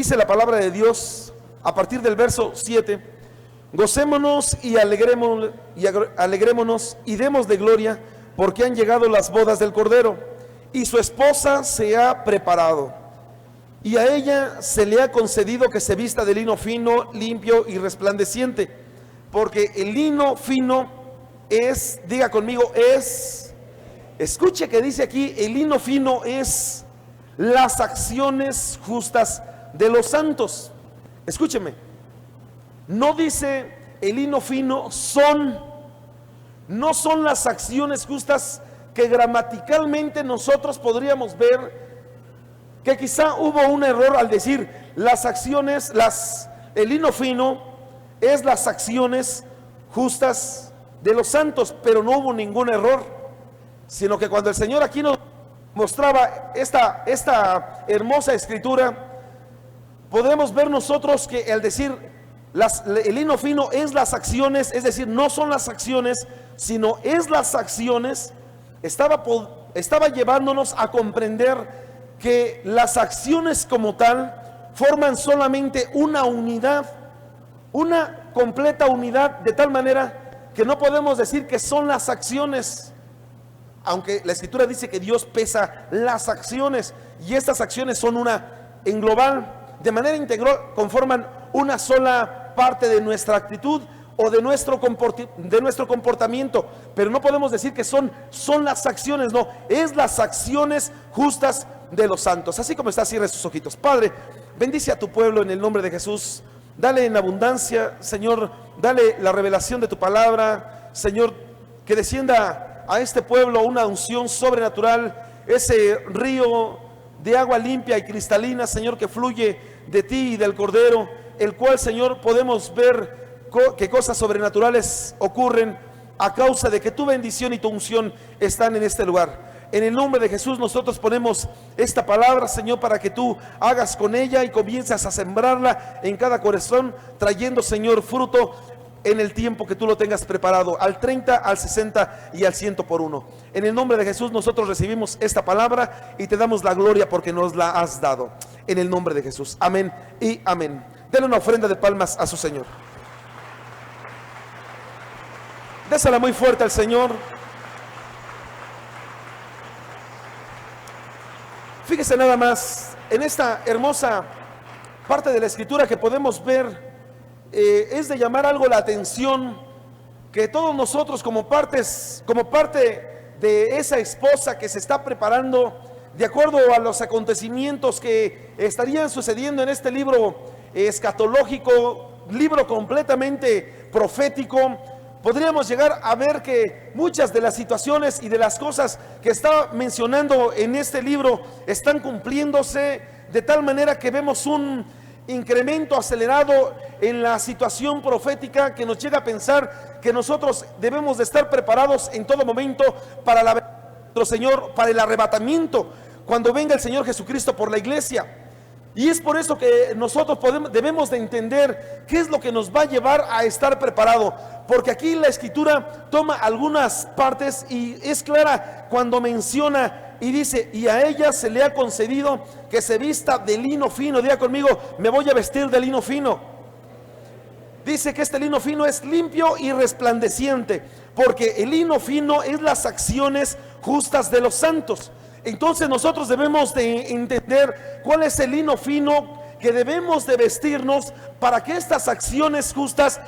Dice la palabra de Dios a partir del verso 7: gocémonos y alegrémonos y demos de gloria, porque han llegado las bodas del Cordero, y su esposa se ha preparado. Y a ella se le ha concedido que se vista de lino fino, limpio y resplandeciente, porque el lino fino es, diga conmigo, escuche que dice aquí, el lino fino es las acciones justas de los santos. Escúcheme, no dice el lino fino no son las acciones justas que gramaticalmente nosotros podríamos ver que quizá hubo un error al decir las acciones, el lino fino es las acciones justas de los santos, pero no hubo ningún error, sino que cuando el Señor aquí nos mostraba esta hermosa escritura, podemos ver nosotros que al decir el lino fino es las acciones, es decir, no son las acciones, sino es las acciones, estaba llevándonos a comprender que las acciones como tal forman solamente una unidad, una completa unidad, de tal manera que no podemos decir que son las acciones, aunque la escritura dice que Dios pesa las acciones, y estas acciones son una en global, de manera integral, conforman una sola parte de nuestra actitud o de nuestro comportamiento, pero no podemos decir que son las acciones, no, es las acciones justas de los santos. Así como está, cierre sus ojitos. Padre, bendice a tu pueblo en el nombre de Jesús, dale en abundancia, Señor, dale la revelación de tu palabra, Señor, que descienda a este pueblo una unción sobrenatural, ese río de agua limpia y cristalina, Señor, que fluye de ti y del Cordero, el cual, Señor, podemos ver que cosas sobrenaturales ocurren a causa de que tu bendición y tu unción están en este lugar. En el nombre de Jesús nosotros ponemos esta palabra, Señor, para que tú hagas con ella y comiences a sembrarla en cada corazón, trayendo, Señor, fruto en el tiempo que tú lo tengas preparado, al 30, al 60 y al 100 por uno. En el nombre de Jesús nosotros recibimos esta palabra y te damos la gloria porque nos la has dado. En el nombre de Jesús, amén y amén. Denle una ofrenda de palmas a su Señor. Désela muy fuerte al Señor. Fíjese nada más en esta hermosa parte de la escritura que podemos ver, es de llamar algo la atención, que todos nosotros como parte de esa esposa que se está preparando de acuerdo a los acontecimientos que estarían sucediendo en este libro escatológico, libro completamente profético, podríamos llegar a ver que muchas de las situaciones y de las cosas que está mencionando en este libro están cumpliéndose, de tal manera que vemos un incremento acelerado en la situación profética que nos llega a pensar que nosotros debemos de estar preparados en todo momento para nuestro Señor, para el arrebatamiento, cuando venga el Señor Jesucristo por la iglesia. Y es por eso que nosotros debemos de entender qué es lo que nos va a llevar a estar preparado, porque aquí la escritura toma algunas partes y es clara cuando menciona y dice: y a ella se le ha concedido que se vista de lino fino. Diga conmigo: me voy a vestir de lino fino. Dice que este lino fino es limpio y resplandeciente, porque el lino fino es las acciones justas de los santos. Entonces nosotros debemos de entender cuál es el lino fino que debemos de vestirnos para que estas acciones justas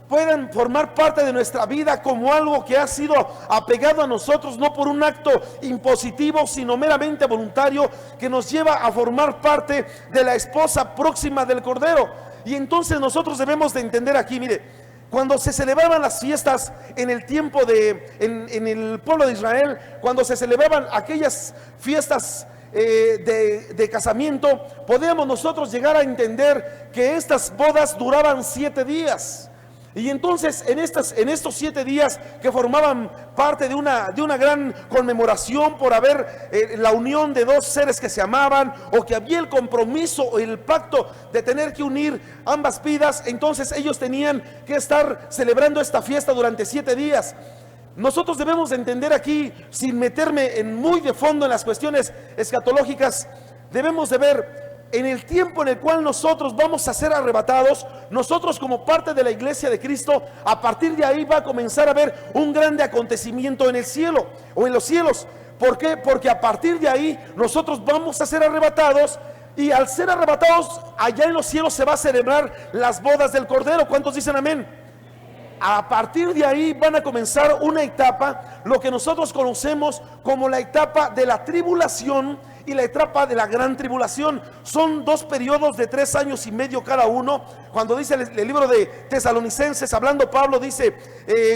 puedan formar parte de nuestra vida como algo que ha sido apegado a nosotros, no por un acto impositivo, sino meramente voluntario, que nos lleva a formar parte de la esposa próxima del Cordero. Y entonces nosotros debemos de entender aquí, mire, cuando se celebraban las fiestas en el tiempo en el pueblo de Israel, cuando se celebraban aquellas fiestas de casamiento, podíamos nosotros llegar a entender que estas bodas duraban 7 días. Y entonces en estos 7 días que formaban parte de una gran conmemoración por haber la unión de dos seres que se amaban, o que había el compromiso o el pacto de tener que unir ambas vidas, entonces ellos tenían que estar celebrando esta fiesta durante 7 días. Nosotros debemos entender aquí, sin meterme muy de fondo en las cuestiones escatológicas, debemos de ver en el tiempo en el cual nosotros vamos a ser arrebatados, nosotros como parte de la iglesia de Cristo, a partir de ahí va a comenzar a haber un grande acontecimiento en el cielo o en los cielos. ¿Por qué? Porque a partir de ahí nosotros vamos a ser arrebatados, y al ser arrebatados allá en los cielos se va a celebrar las bodas del Cordero. ¿Cuántos dicen amén? A partir de ahí van a comenzar una etapa, lo que nosotros conocemos como la etapa de la tribulación y la etapa de la gran tribulación. Son dos periodos de 3 años y medio cada uno. Cuando dice el libro de Tesalonicenses, hablando Pablo, dice,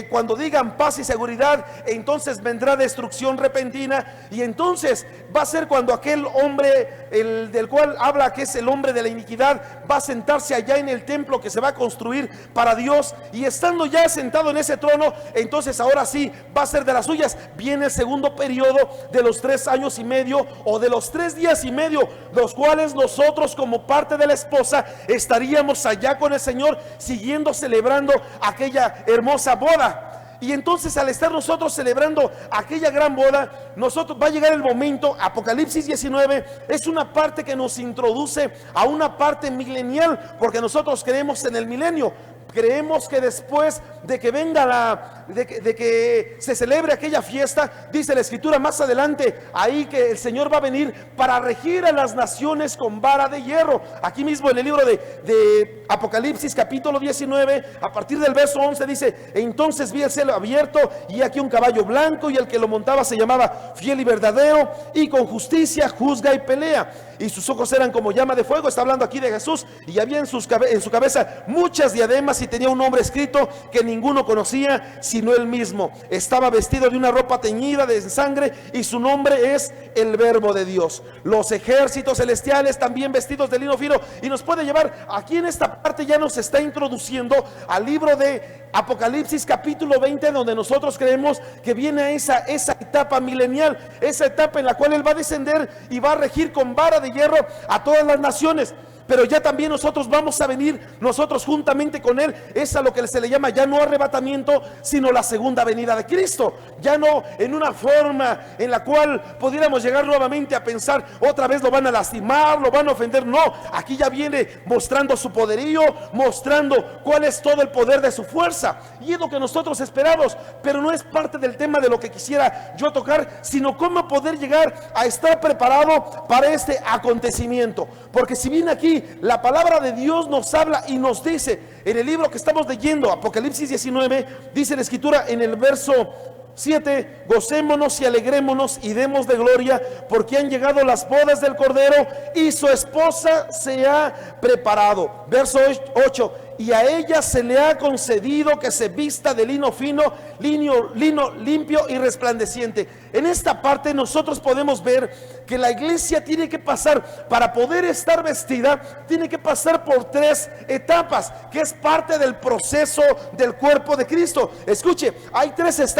cuando digan paz y seguridad, entonces vendrá destrucción repentina. Y entonces va a ser cuando aquel hombre, el del cual habla, que es el hombre de la iniquidad, va a sentarse allá en el templo que se va a construir para Dios. Y estando ya sentado en ese trono, entonces ahora sí va a ser de las suyas. Viene el segundo periodo de los 3 años y medio, o de los 3 días y medio, los cuales nosotros como parte de la esposa estaríamos allá con el Señor, siguiendo celebrando aquella hermosa boda. Y entonces, al estar nosotros celebrando aquella gran boda, nosotros va a llegar el momento. Apocalipsis 19 es una parte que nos introduce a una parte milenial, porque nosotros creemos en el milenio. Creemos que después de que venga de que se celebre aquella fiesta, dice la escritura más adelante ahí, que el Señor va a venir para regir a las naciones con vara de hierro. Aquí mismo en el libro de Apocalipsis capítulo 19, a partir del verso 11 dice: entonces vi el cielo abierto, y aquí un caballo blanco, y el que lo montaba se llamaba Fiel y Verdadero, y con justicia juzga y pelea, y sus ojos eran como llama de fuego. Está hablando aquí de Jesús. Y había en su cabeza muchas diademas, y tenía un nombre escrito que ninguno conocía sino él mismo. Estaba vestido de una ropa teñida de sangre, y su nombre es el Verbo de Dios. Los ejércitos celestiales también vestidos de lino fino. Y nos puede llevar, aquí en esta parte ya nos está introduciendo al libro de Apocalipsis capítulo 20, donde nosotros creemos que viene esa etapa milenial, esa etapa en la cual Él va a descender y va a regir con vara de hierro a todas las naciones. Pero ya también nosotros vamos a venir, nosotros juntamente con Él. Es a lo que se le llama ya no arrebatamiento, sino la segunda venida de Cristo. Ya no en una forma en la cual pudiéramos llegar nuevamente a pensar, otra vez lo van a lastimar, lo van a ofender. No, aquí ya viene mostrando su poderío, mostrando cuál es todo el poder de su fuerza. Y es lo que nosotros esperamos, pero no es parte del tema de lo que quisiera yo tocar, sino cómo poder llegar a estar preparado para este acontecimiento. Porque si bien aquí la palabra de Dios nos habla y nos dice en el libro que estamos leyendo, Apocalipsis 19, dice la escritura en el verso 7: gocémonos y alegrémonos y demos de gloria, porque han llegado las bodas del Cordero y su esposa se ha preparado. Verso 8: y a ella se le ha concedido que se vista de lino fino, lino limpio y resplandeciente. En esta parte nosotros podemos ver que la iglesia tiene que pasar, para poder estar vestida, tiene que pasar por 3 etapas, que es parte del proceso del cuerpo de Cristo. Escuche, hay 3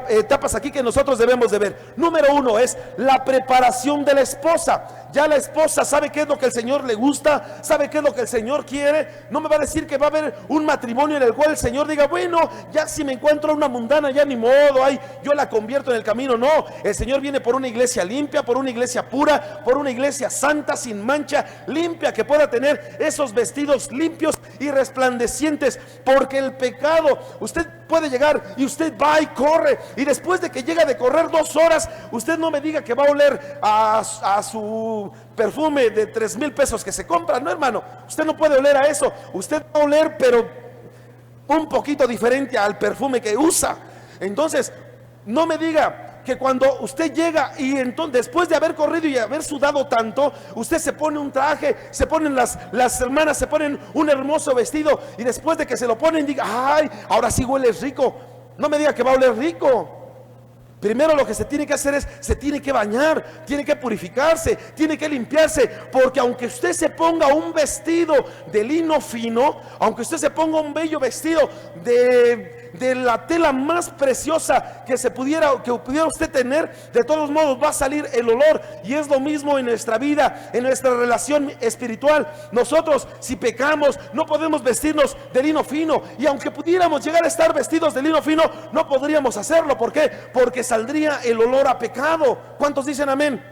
etapas aquí que nosotros debemos de ver. Número 1 es la preparación de la esposa. Ya la esposa sabe qué es lo que el Señor le gusta, sabe qué es lo que el Señor quiere. No me va a decir que va a haber un matrimonio en el cual el Señor diga, bueno, ya si me encuentro una mundana, ya ni modo, ay, yo la convierto en el camino. No, el Señor viene por una iglesia limpia, por una iglesia pura, por una iglesia santa, sin mancha, limpia, que pueda tener esos vestidos limpios y resplandecientes. Porque el pecado, usted puede llegar y usted va y corre, y después de que llega de correr 2 horas, usted no me diga que va a oler a su perfume de 3,000 pesos que se compra. No, hermano, usted no puede oler a eso. Usted va a oler, pero un poquito diferente al perfume que usa. Entonces, no me diga que cuando usted llega y entonces, después de haber corrido y haber sudado tanto, usted se pone un traje, se ponen las hermanas, se ponen un hermoso vestido, y después de que se lo ponen, diga, ay, ahora sí huele rico. No me diga que va a oler rico. Primero lo que se tiene que hacer es, se tiene que bañar, tiene que purificarse, tiene que limpiarse. Porque aunque usted se ponga un vestido de lino fino, aunque usted se ponga un bello vestido de la tela más preciosa que pudiera usted tener, de todos modos va a salir el olor. Y es lo mismo en nuestra vida, en nuestra relación espiritual. Nosotros, si pecamos, no podemos vestirnos de lino fino, y aunque pudiéramos llegar a estar vestidos de lino fino, no podríamos hacerlo. ¿Por qué? Porque saldría el olor a pecado. ¿Cuántos dicen amén?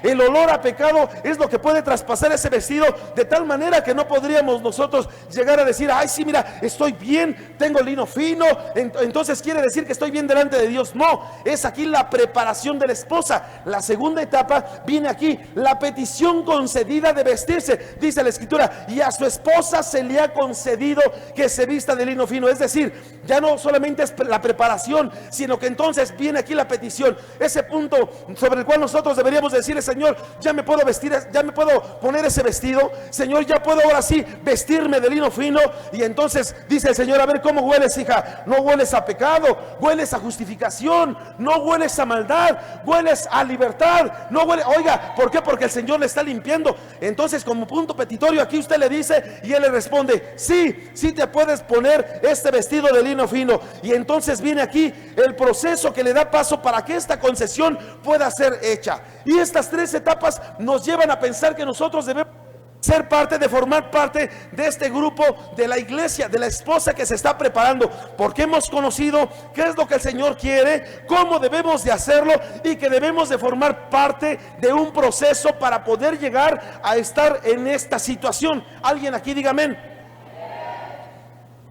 El olor a pecado es lo que puede traspasar ese vestido de tal manera que no podríamos nosotros llegar a decir, ay, sí, mira, estoy bien, tengo lino fino, entonces quiere decir que estoy bien delante de Dios. No, es aquí la preparación de la esposa. La segunda etapa viene aquí, la petición concedida de vestirse. Dice la Escritura, y a su esposa se le ha concedido que se vista de lino fino. Es decir, ya no solamente es la preparación, sino que entonces viene aquí la petición. Ese punto sobre el cual nosotros deberíamos decirle, Señor, ya me puedo vestir, ya me puedo poner ese vestido, Señor, ya puedo ahora sí vestirme de lino fino. Y entonces dice el Señor, a ver cómo hueles, hija. No hueles a pecado, hueles a justificación, no hueles a maldad, hueles a libertad, no huele, oiga, ¿por qué? Porque el Señor le está limpiando. Entonces, como punto petitorio, aquí usted le dice y él le responde, sí, sí te puedes poner este vestido de lino fino. Y entonces viene aquí el proceso que le da paso para que esta concesión pueda ser hecha. Y estas tres etapas nos llevan a pensar que nosotros debemos ser parte, de formar parte de este grupo de la iglesia, de la esposa que se está preparando, porque hemos conocido qué es lo que el Señor quiere, cómo debemos de hacerlo y que debemos de formar parte de un proceso para poder llegar a estar en esta situación. Alguien aquí diga amén.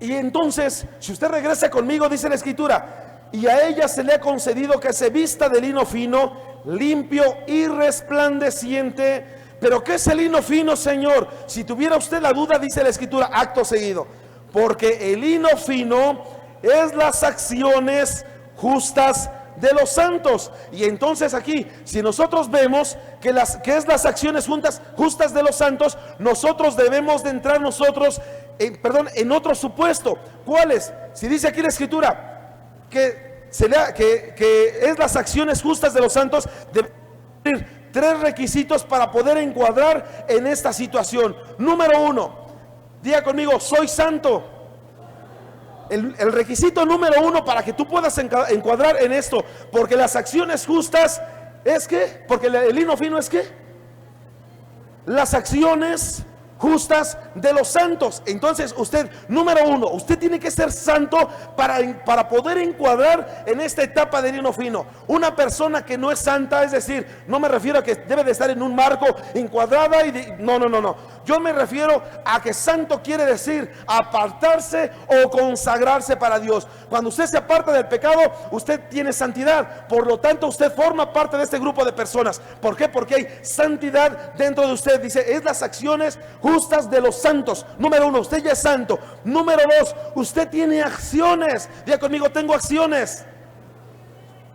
Y entonces, si usted regresa conmigo, dice la Escritura, y a ella se le ha concedido que se vista de lino fino, limpio y resplandeciente. Pero ¿qué es el lino fino, Señor? Si tuviera usted la duda, dice la Escritura, acto seguido, porque el lino fino es las acciones justas de los santos. Y entonces aquí, si nosotros vemos que es las acciones justas de los santos, nosotros debemos de entrar en otro supuesto. ¿Cuál es? Si dice aquí la Escritura que es las acciones justas de los santos, debe cumplir tres requisitos para poder encuadrar en esta situación. Número uno, diga conmigo, soy santo. El requisito número uno para que tú puedas encuadrar en esto, porque las acciones justas es que, porque el lino fino es que las acciones justas de los santos. Entonces usted, número uno, usted tiene que ser santo para poder encuadrar en esta etapa de lino fino. Una persona que no es santa, es decir, no me refiero a que debe de estar en un marco encuadrada no. Yo me refiero a que santo quiere decir apartarse o consagrarse para Dios. Cuando usted se aparta del pecado, usted tiene santidad. Por lo tanto, usted forma parte de este grupo de personas. ¿Por qué? Porque hay santidad dentro de usted. Dice, es las acciones justas de los santos. Número uno, usted ya es santo. Número dos, usted tiene acciones. Diga conmigo, tengo acciones.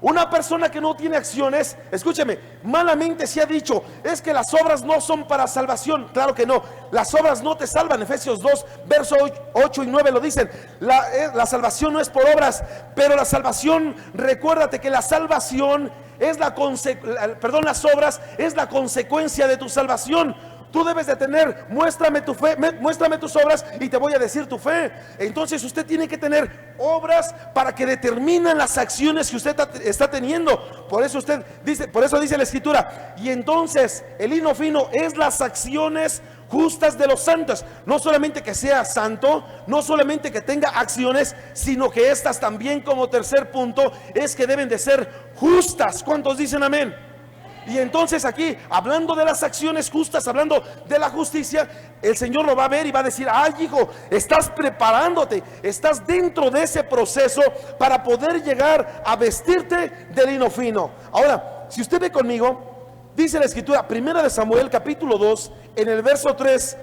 Una persona que no tiene acciones, escúcheme, malamente se ha dicho, es que las obras no son para salvación. Claro que no, las obras no te salvan. Efesios 2, versos 8 y 9 lo dicen. La salvación no es por obras, pero la salvación, recuérdate que la salvación es las obras es la consecuencia de tu salvación. Tú debes de tener, muéstrame tu fe, muéstrame tus obras y te voy a decir tu fe. Entonces usted tiene que tener obras para que determinan las acciones que usted está teniendo. Por eso dice la Escritura, y entonces el lino fino es las acciones justas de los santos. No solamente que sea santo, no solamente que tenga acciones, sino que estas también, como tercer punto, es que deben de ser justas. ¿Cuántos dicen amén? Y entonces aquí, hablando de las acciones justas, hablando de la justicia, el Señor lo va a ver y va a decir, ay hijo, estás preparándote, estás dentro de ese proceso para poder llegar a vestirte de lino fino. Ahora, si usted ve conmigo, dice la Escritura, 1 Samuel capítulo 2, en el verso 3,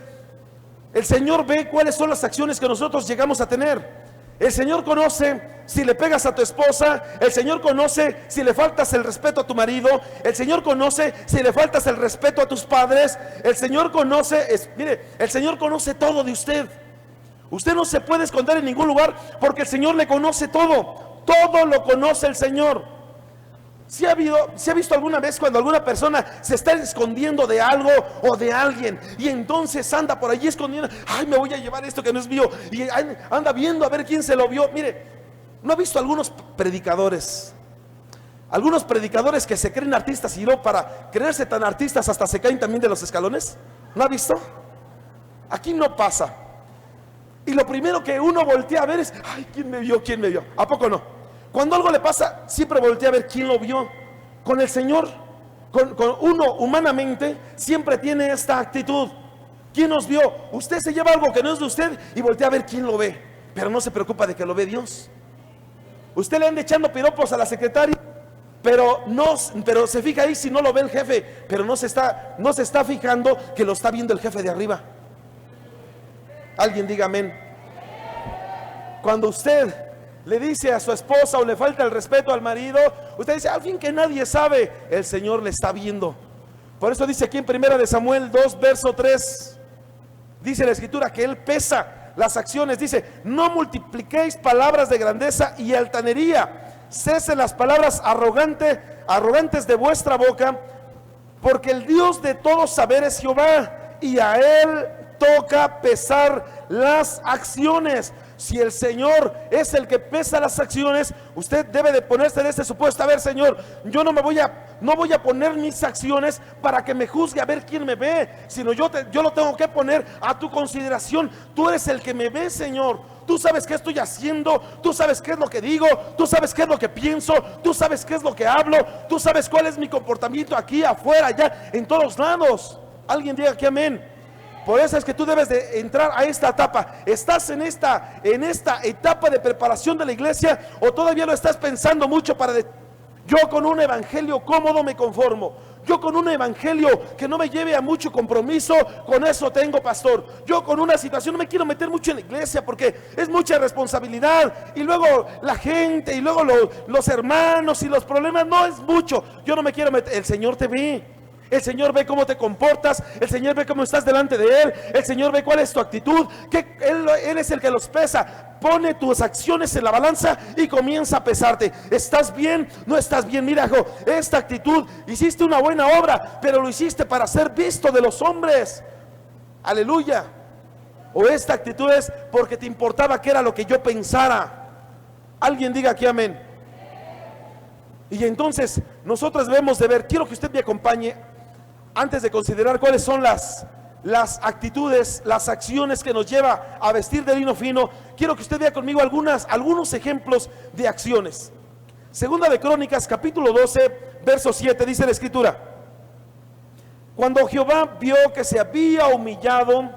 el Señor ve cuáles son las acciones que nosotros llegamos a tener. El Señor conoce si le pegas a tu esposa. El Señor conoce si le faltas el respeto a tu marido. El Señor conoce si le faltas el respeto a tus padres. El Señor conoce, el Señor conoce todo de usted. Usted no se puede esconder en ningún lugar porque el Señor le conoce todo. Todo lo conoce el Señor. ¿Se ha visto alguna vez cuando alguna persona se está escondiendo de algo o de alguien y entonces anda por allí escondiendo? Ay, me voy a llevar esto que no es mío, y anda viendo a ver quién se lo vio. Mire, ¿no ha visto algunos predicadores? Algunos predicadores que se creen artistas y luego para creerse tan artistas hasta se caen también de los escalones. ¿No ha visto? Aquí no pasa. Y lo primero que uno voltea a ver es, ay, ¿quién me vio? ¿Quién me vio? ¿A poco no? Cuando algo le pasa, siempre voltea a ver quién lo vio. Con el Señor con uno humanamente siempre tiene esta actitud. ¿Quién nos vio? Usted se lleva algo que no es de usted y voltea a ver quién lo ve, pero no se preocupa de que lo ve Dios. Usted le anda echando piropos a la secretaria, pero se fija ahí si no lo ve el jefe, pero no se está fijando que lo está viendo el jefe de arriba. Alguien diga amén. Cuando usted le dice a su esposa o le falta el respeto al marido, usted dice, al fin que nadie sabe, el Señor le está viendo. Por eso dice aquí en 1 Samuel 2, verso 3, dice la escritura que Él pesa las acciones. Dice, no multipliquéis palabras de grandeza y altanería, cesen las palabras arrogantes de vuestra boca, porque el Dios de todo saber es Jehová, y a Él toca pesar las acciones. Si el Señor es el que pesa las acciones, usted debe de ponerse en este supuesto. A ver, Señor, yo no voy a poner mis acciones para que me juzgue a ver quién me ve, sino yo lo tengo que poner a tu consideración. Tú eres el que me ve, Señor. Tú sabes qué estoy haciendo, tú sabes qué es lo que digo, tú sabes qué es lo que pienso, tú sabes qué es lo que hablo, tú sabes cuál es mi comportamiento aquí, afuera, allá, en todos lados. Alguien diga aquí amén. Por eso es que tú debes de entrar a esta etapa. ¿Estás en esta etapa de preparación de la iglesia o todavía lo estás pensando mucho yo con un evangelio cómodo me conformo? Yo con un evangelio que no me lleve a mucho compromiso, con eso tengo, pastor. Yo con una situación no me quiero meter mucho en la iglesia porque es mucha responsabilidad, y luego la gente, y luego los hermanos y los problemas, no es mucho. Yo no me quiero meter. El Señor te ve. El Señor ve cómo te comportas, el Señor ve cómo estás delante de Él, el Señor ve cuál es tu actitud, que Él es el que los pesa. Pone tus acciones en la balanza y comienza a pesarte. ¿Estás bien? ¿No estás bien? Mira, hijo, esta actitud, hiciste una buena obra, pero lo hiciste para ser visto de los hombres. Aleluya. O esta actitud es porque te importaba que era lo que yo pensara. Alguien diga aquí amén. Y entonces nosotros debemos de ver, quiero que usted me acompañe antes de considerar cuáles son las actitudes, las acciones que nos lleva a vestir de lino fino. Quiero que usted vea conmigo algunos ejemplos de acciones. Segunda de Crónicas, capítulo 12, verso 7, dice la escritura: cuando Jehová vio que se había humillado,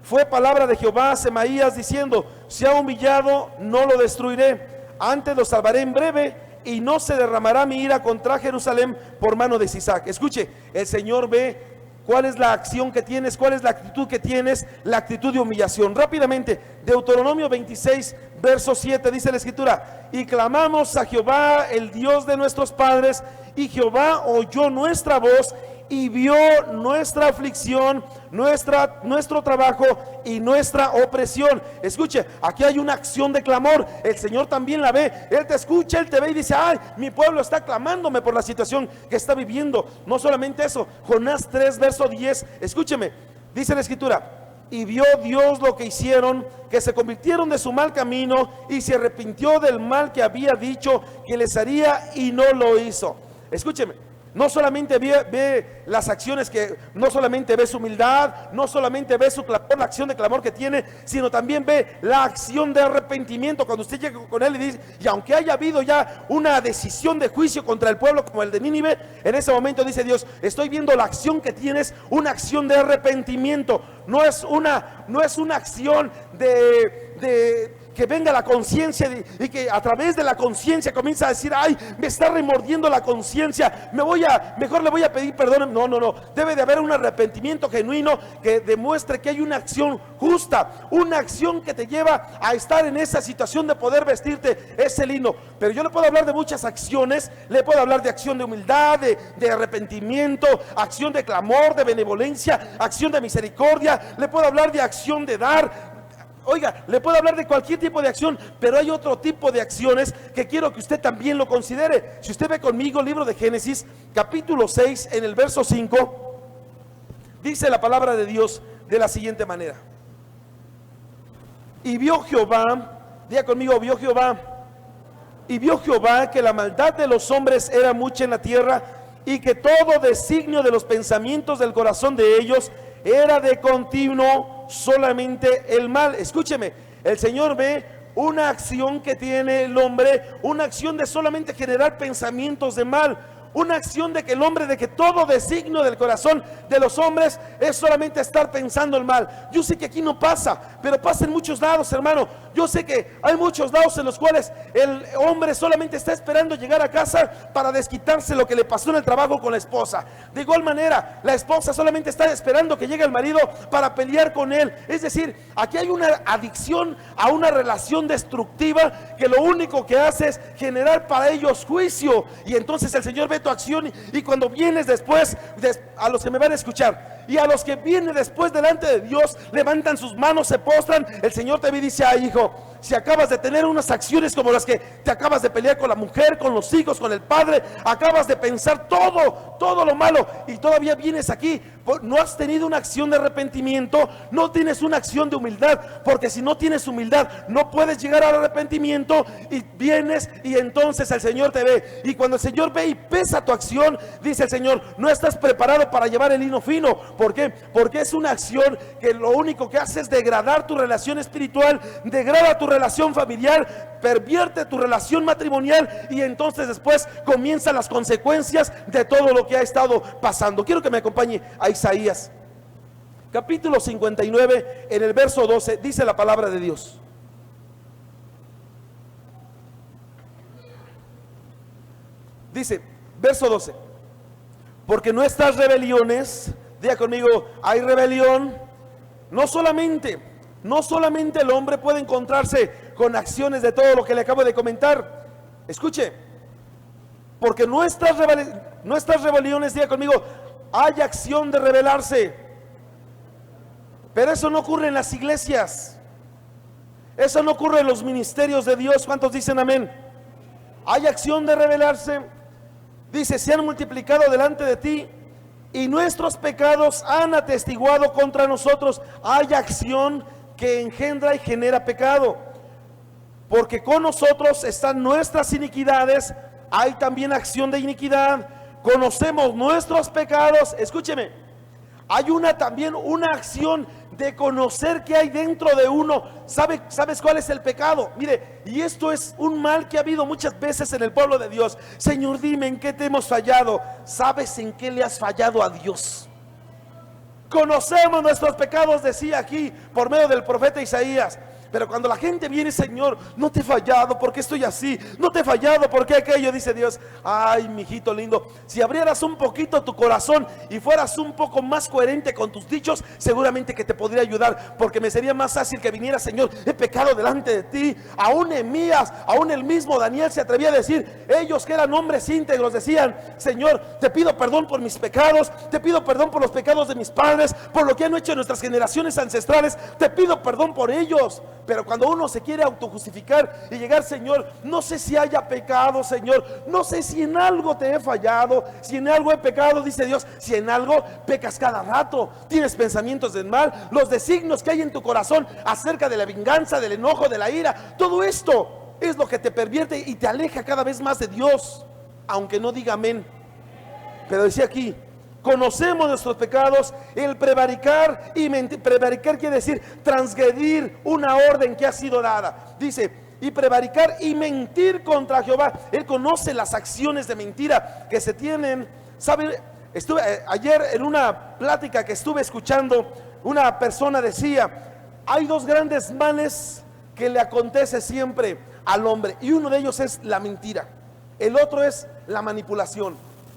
fue palabra de Jehová a Semaías diciendo: se ha humillado, no lo destruiré, antes lo salvaré en breve, y no se derramará mi ira contra Jerusalén por mano de Sisac. Escuche, el Señor ve cuál es la acción que tienes, cuál es la actitud que tienes, la actitud de humillación. Rápidamente, Deuteronomio 26, verso 7, dice la escritura: y clamamos a Jehová, el Dios de nuestros padres, y Jehová oyó nuestra voz y vio nuestra aflicción, nuestro trabajo y nuestra opresión. Escuche, aquí hay una acción de clamor. El Señor también la ve. Él te escucha, Él te ve y dice: ay, mi pueblo está clamándome por la situación que está viviendo. No solamente eso, Jonás 3, verso 10, escúcheme, dice la escritura: y vio Dios lo que hicieron, que se convirtieron de su mal camino, y se arrepintió del mal que había dicho que les haría, y no lo hizo. Escúcheme, no solamente ve las acciones, no solamente ve su humildad, no solamente ve su clamor, la acción de clamor que tiene, sino también ve la acción de arrepentimiento. Cuando usted llega con él y dice, y aunque haya habido ya una decisión de juicio contra el pueblo como el de Nínive, en ese momento dice Dios: estoy viendo la acción que tienes, una acción de arrepentimiento. No es una acción de que venga la conciencia y que a través de la conciencia comienza a decir: ay, me está remordiendo la conciencia, mejor le voy a pedir perdón. No, debe de haber un arrepentimiento genuino que demuestre que hay una acción justa, una acción que te lleva a estar en esa situación de poder vestirte ese lino. Pero yo le puedo hablar de muchas acciones, le puedo hablar de acción de humildad, de arrepentimiento, acción de clamor, de benevolencia, acción de misericordia, le puedo hablar de acción de dar. Oiga, le puedo hablar de cualquier tipo de acción, pero hay otro tipo de acciones que quiero que usted también lo considere. Si usted ve conmigo el libro de Génesis, capítulo 6, en el verso 5, dice la palabra de Dios de la siguiente manera: y vio Jehová, diga conmigo, vio Jehová, y vio Jehová que la maldad de los hombres era mucha en la tierra, y que todo designio de los pensamientos del corazón de ellos era de continuo solamente el mal. Escúcheme, el Señor ve una acción que tiene el hombre, una acción de solamente generar pensamientos de mal, una acción de que el hombre, de que todo designio del corazón de los hombres es solamente estar pensando el mal. Yo sé que aquí no pasa, pero pasa en muchos lados, hermano. Yo sé que hay muchos lados en los cuales el hombre solamente está esperando llegar a casa para desquitarse lo que le pasó en el trabajo con la esposa. De igual manera, la esposa solamente está esperando que llegue el marido para pelear con él. Es decir, aquí hay una adicción a una relación destructiva que lo único que hace es generar para ellos juicio. Y entonces el Señor ve tu acción, y cuando vienes después, a los que me van a escuchar y a los que vienen después delante de Dios, levantan sus manos, se postran, el Señor te ve y dice: ay, hijo, si acabas de tener unas acciones como las que te acabas de pelear con la mujer, con los hijos, con el padre, acabas de pensar todo lo malo, y todavía vienes aquí, no has tenido una acción de arrepentimiento, no tienes una acción de humildad, porque si no tienes humildad no puedes llegar al arrepentimiento, y vienes y entonces el Señor te ve, y cuando el Señor ve y pesa tu acción, dice el Señor: no estás preparado para llevar el lino fino. ¿Por qué? Porque es una acción que lo único que hace es degradar tu relación espiritual, degrada tu relación familiar, pervierte tu relación matrimonial, y entonces después comienzan las consecuencias de todo lo que ha estado pasando. Quiero que me acompañe a Isaías capítulo 59, en el verso 12, dice la palabra de Dios. Dice, verso 12: porque nuestras rebeliones, diga conmigo, hay rebelión. No solamente el hombre puede encontrarse con acciones de todo lo que le acabo de comentar. Escuche, porque nuestras rebeliones, diga conmigo, hay acción de rebelarse. Pero eso no ocurre en las iglesias, eso no ocurre en los ministerios de Dios. ¿Cuántos dicen amén? Hay acción de rebelarse. Dice: se han multiplicado delante de ti, y nuestros pecados han atestiguado contra nosotros. Hay acción que engendra y genera pecado, porque con nosotros están nuestras iniquidades. Hay también acción de iniquidad. Conocemos nuestros pecados. Escúcheme, hay también una acción de conocer qué hay dentro de uno. ¿Sabes cuál es el pecado? Mire, y esto es un mal que ha habido muchas veces en el pueblo de Dios. Señor, dime en qué te hemos fallado. ¿Sabes en qué le has fallado a Dios? Conocemos nuestros pecados, decía aquí por medio del profeta Isaías. Pero cuando la gente viene: Señor, no te he fallado, ¿por qué estoy así? No te he fallado, ¿por qué aquello? Dice Dios: ay, mijito lindo, si abrieras un poquito tu corazón y fueras un poco más coherente con tus dichos, seguramente que te podría ayudar, porque me sería más fácil que viniera: Señor, he pecado delante de ti. Aún Nehemías, aún el mismo Daniel se atrevía a decir, ellos que eran hombres íntegros, decían: Señor, te pido perdón por mis pecados, te pido perdón por los pecados de mis padres, por lo que han hecho nuestras generaciones ancestrales, te pido perdón por ellos. Pero cuando uno se quiere autojustificar y llegar: Señor, no sé si haya pecado, Señor, no sé si en algo te he fallado, si en algo he pecado, dice Dios, si en algo pecas cada rato, tienes pensamientos del mal, los designios que hay en tu corazón acerca de la venganza, del enojo, de la ira, todo esto es lo que te pervierte y te aleja cada vez más de Dios, aunque no diga amén. Pero decía aquí: conocemos nuestros pecados. El prevaricar y mentir, prevaricar quiere decir transgredir una orden que ha sido dada. Dice: y prevaricar y mentir contra Jehová. Él conoce las acciones de mentira que se tienen. ¿Sabe? Ayer en una plática que estuve escuchando, una persona decía: hay dos grandes males que le acontece siempre al hombre, y uno de ellos es la mentira, el otro es la manipulación.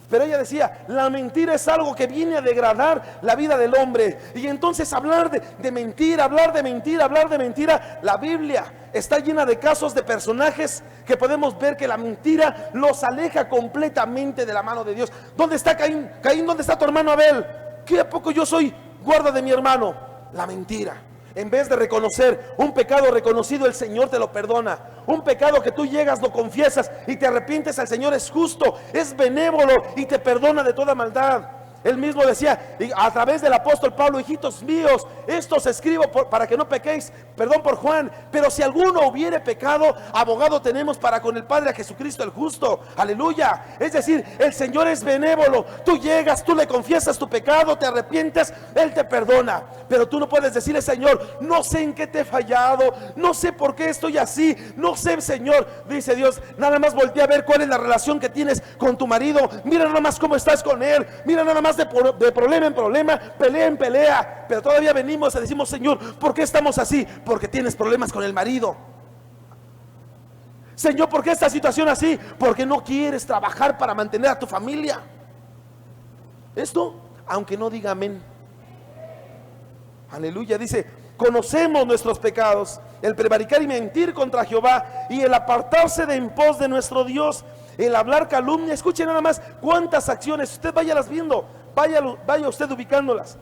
Pero ella decía: la mentira es algo que viene a degradar la vida del hombre. Y entonces hablar de mentira, hablar de mentira, la Biblia está llena de casos de personajes que podemos ver que la mentira los aleja completamente de la mano de Dios. ¿Dónde está Caín? Caín, ¿dónde está tu hermano Abel? ¿Qué a poco yo soy guarda de mi hermano? La mentira. En vez de reconocer un pecado reconocido, el Señor te lo perdona. Un pecado que tú llegas, lo confiesas y te arrepientes, el Señor es justo, es benévolo y te perdona de toda maldad. Él mismo decía a través del apóstol Pablo: hijitos míos, esto os escribo para que no pequéis, perdón por Juan, pero si alguno hubiere pecado, abogado tenemos para con el Padre, a Jesucristo el justo. Aleluya. Es decir, el Señor es benévolo. Tú llegas, tú le confiesas tu pecado, te arrepientes, Él te perdona. Pero tú no puedes decirle: Señor, no sé en qué te he fallado, no sé por qué estoy así, no sé, Señor. Dice Dios: nada más voltea a ver cuál es la relación que tienes con tu marido, mira nada más cómo estás con él, mira nada más de problema en problema, pelea en pelea. Pero todavía venimos y decimos: Señor, ¿por qué estamos así? Porque tienes problemas con el marido. Señor, ¿por qué esta situación así? Porque no quieres trabajar para mantener a tu familia. Esto, aunque no diga amén. Aleluya. Dice: conocemos nuestros pecados, el prevaricar y mentir contra Jehová, y el apartarse de en pos de nuestro Dios, el hablar calumnia. Escuche nada más cuántas acciones, usted váyalas viendo, vaya usted ubicándolas.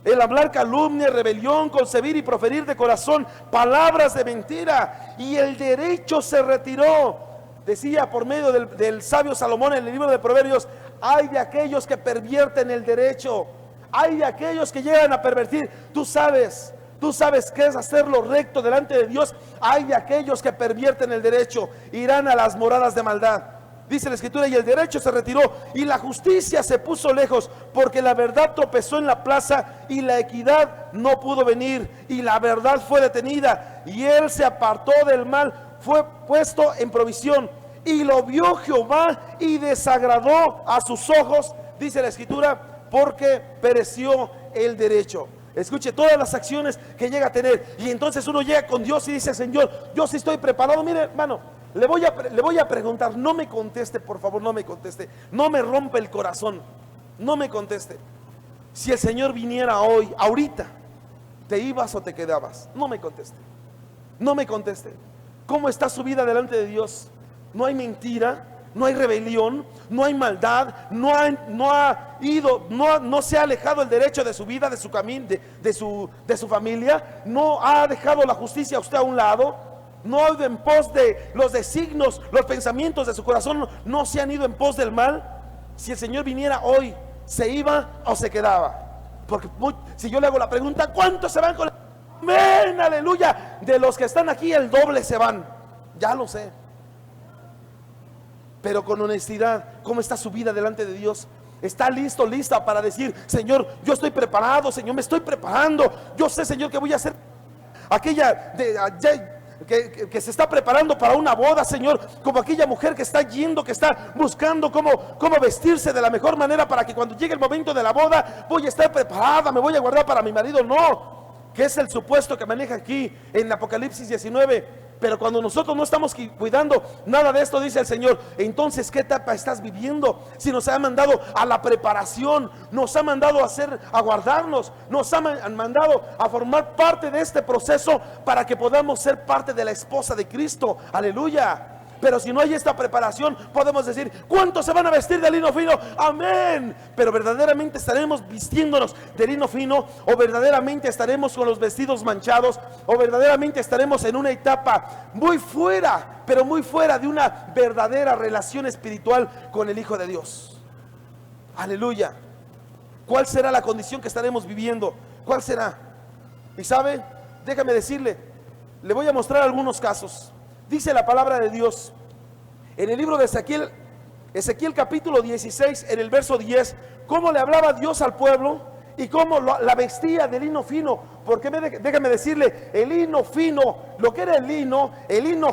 El hablar calumnia, rebelión, concebir y proferir de corazón palabras de mentira. Y el derecho se retiró. Decía por medio del sabio Salomón en el libro de Proverbios: ay de aquellos que pervierten el derecho, ay de aquellos que llegan a pervertir. Tú sabes qué es hacer lo recto delante de Dios. Ay de aquellos que pervierten el derecho, irán a las moradas de maldad. Dice la Escritura: y el derecho se retiró y la justicia se puso lejos, porque la verdad tropezó en la plaza y la equidad no pudo venir, y la verdad fue detenida y él se apartó del mal, fue puesto en provisión, y lo vio Jehová y desagradó a sus ojos. Dice la Escritura: porque pereció el derecho. Escuche todas las acciones que llega a tener. Y entonces uno llega con Dios y dice: Señor, yo sí estoy preparado. Mire, hermano, le voy a preguntar, no me conteste, por favor, no me conteste, no me rompa el corazón, no me conteste. Si el Señor viniera hoy, ahorita, ¿te ibas o te quedabas? No me conteste, no me conteste. ¿Cómo está su vida delante de Dios? No hay mentira, no hay rebelión, no hay maldad, no se ha alejado el derecho de su vida, de su camino, de su familia, no ha dejado la justicia a usted a un lado. No ha ido en pos de los designios, los pensamientos de su corazón, no se han ido en pos del mal. Si el Señor viniera hoy, ¿se iba o se quedaba? Porque si yo le hago la pregunta: ¿cuántos se van con el... Amén, aleluya? De los que están aquí, el doble se van. Ya lo sé. Pero con honestidad, ¿cómo está su vida delante de Dios? ¿Está listo, lista para decir: Señor, yo estoy preparado, Señor, me estoy preparando, yo sé, Señor, que voy a hacer aquella que se está preparando para una boda, Señor, como aquella mujer que está yendo, que está buscando cómo vestirse de la mejor manera para que cuando llegue el momento de la boda voy a estar preparada, me voy a guardar para mi marido? No, que es el supuesto que maneja aquí en Apocalipsis 19. Pero cuando nosotros no estamos cuidando nada de esto, dice el Señor: entonces, ¿qué etapa estás viviendo? Si nos ha mandado a la preparación, nos ha mandado a guardarnos, nos ha mandado a formar parte de este proceso para que podamos ser parte de la esposa de Cristo. Aleluya. Pero si no hay esta preparación, podemos decir: ¿cuántos se van a vestir de lino fino? Amén. Pero verdaderamente estaremos vistiéndonos de lino fino, o verdaderamente estaremos con los vestidos manchados, o verdaderamente estaremos en una etapa muy fuera, pero muy fuera de una verdadera relación espiritual con el Hijo de Dios. Aleluya. ¿Cuál será la condición que estaremos viviendo? ¿Cuál será? Y sabe, déjame decirle, le voy a mostrar algunos casos. Dice la palabra de Dios en el libro de Ezequiel capítulo 16, en el verso 10, cómo le hablaba Dios al pueblo y cómo la vestía de lino fino. Porque déjame decirle, el lino fino, lo que era el lino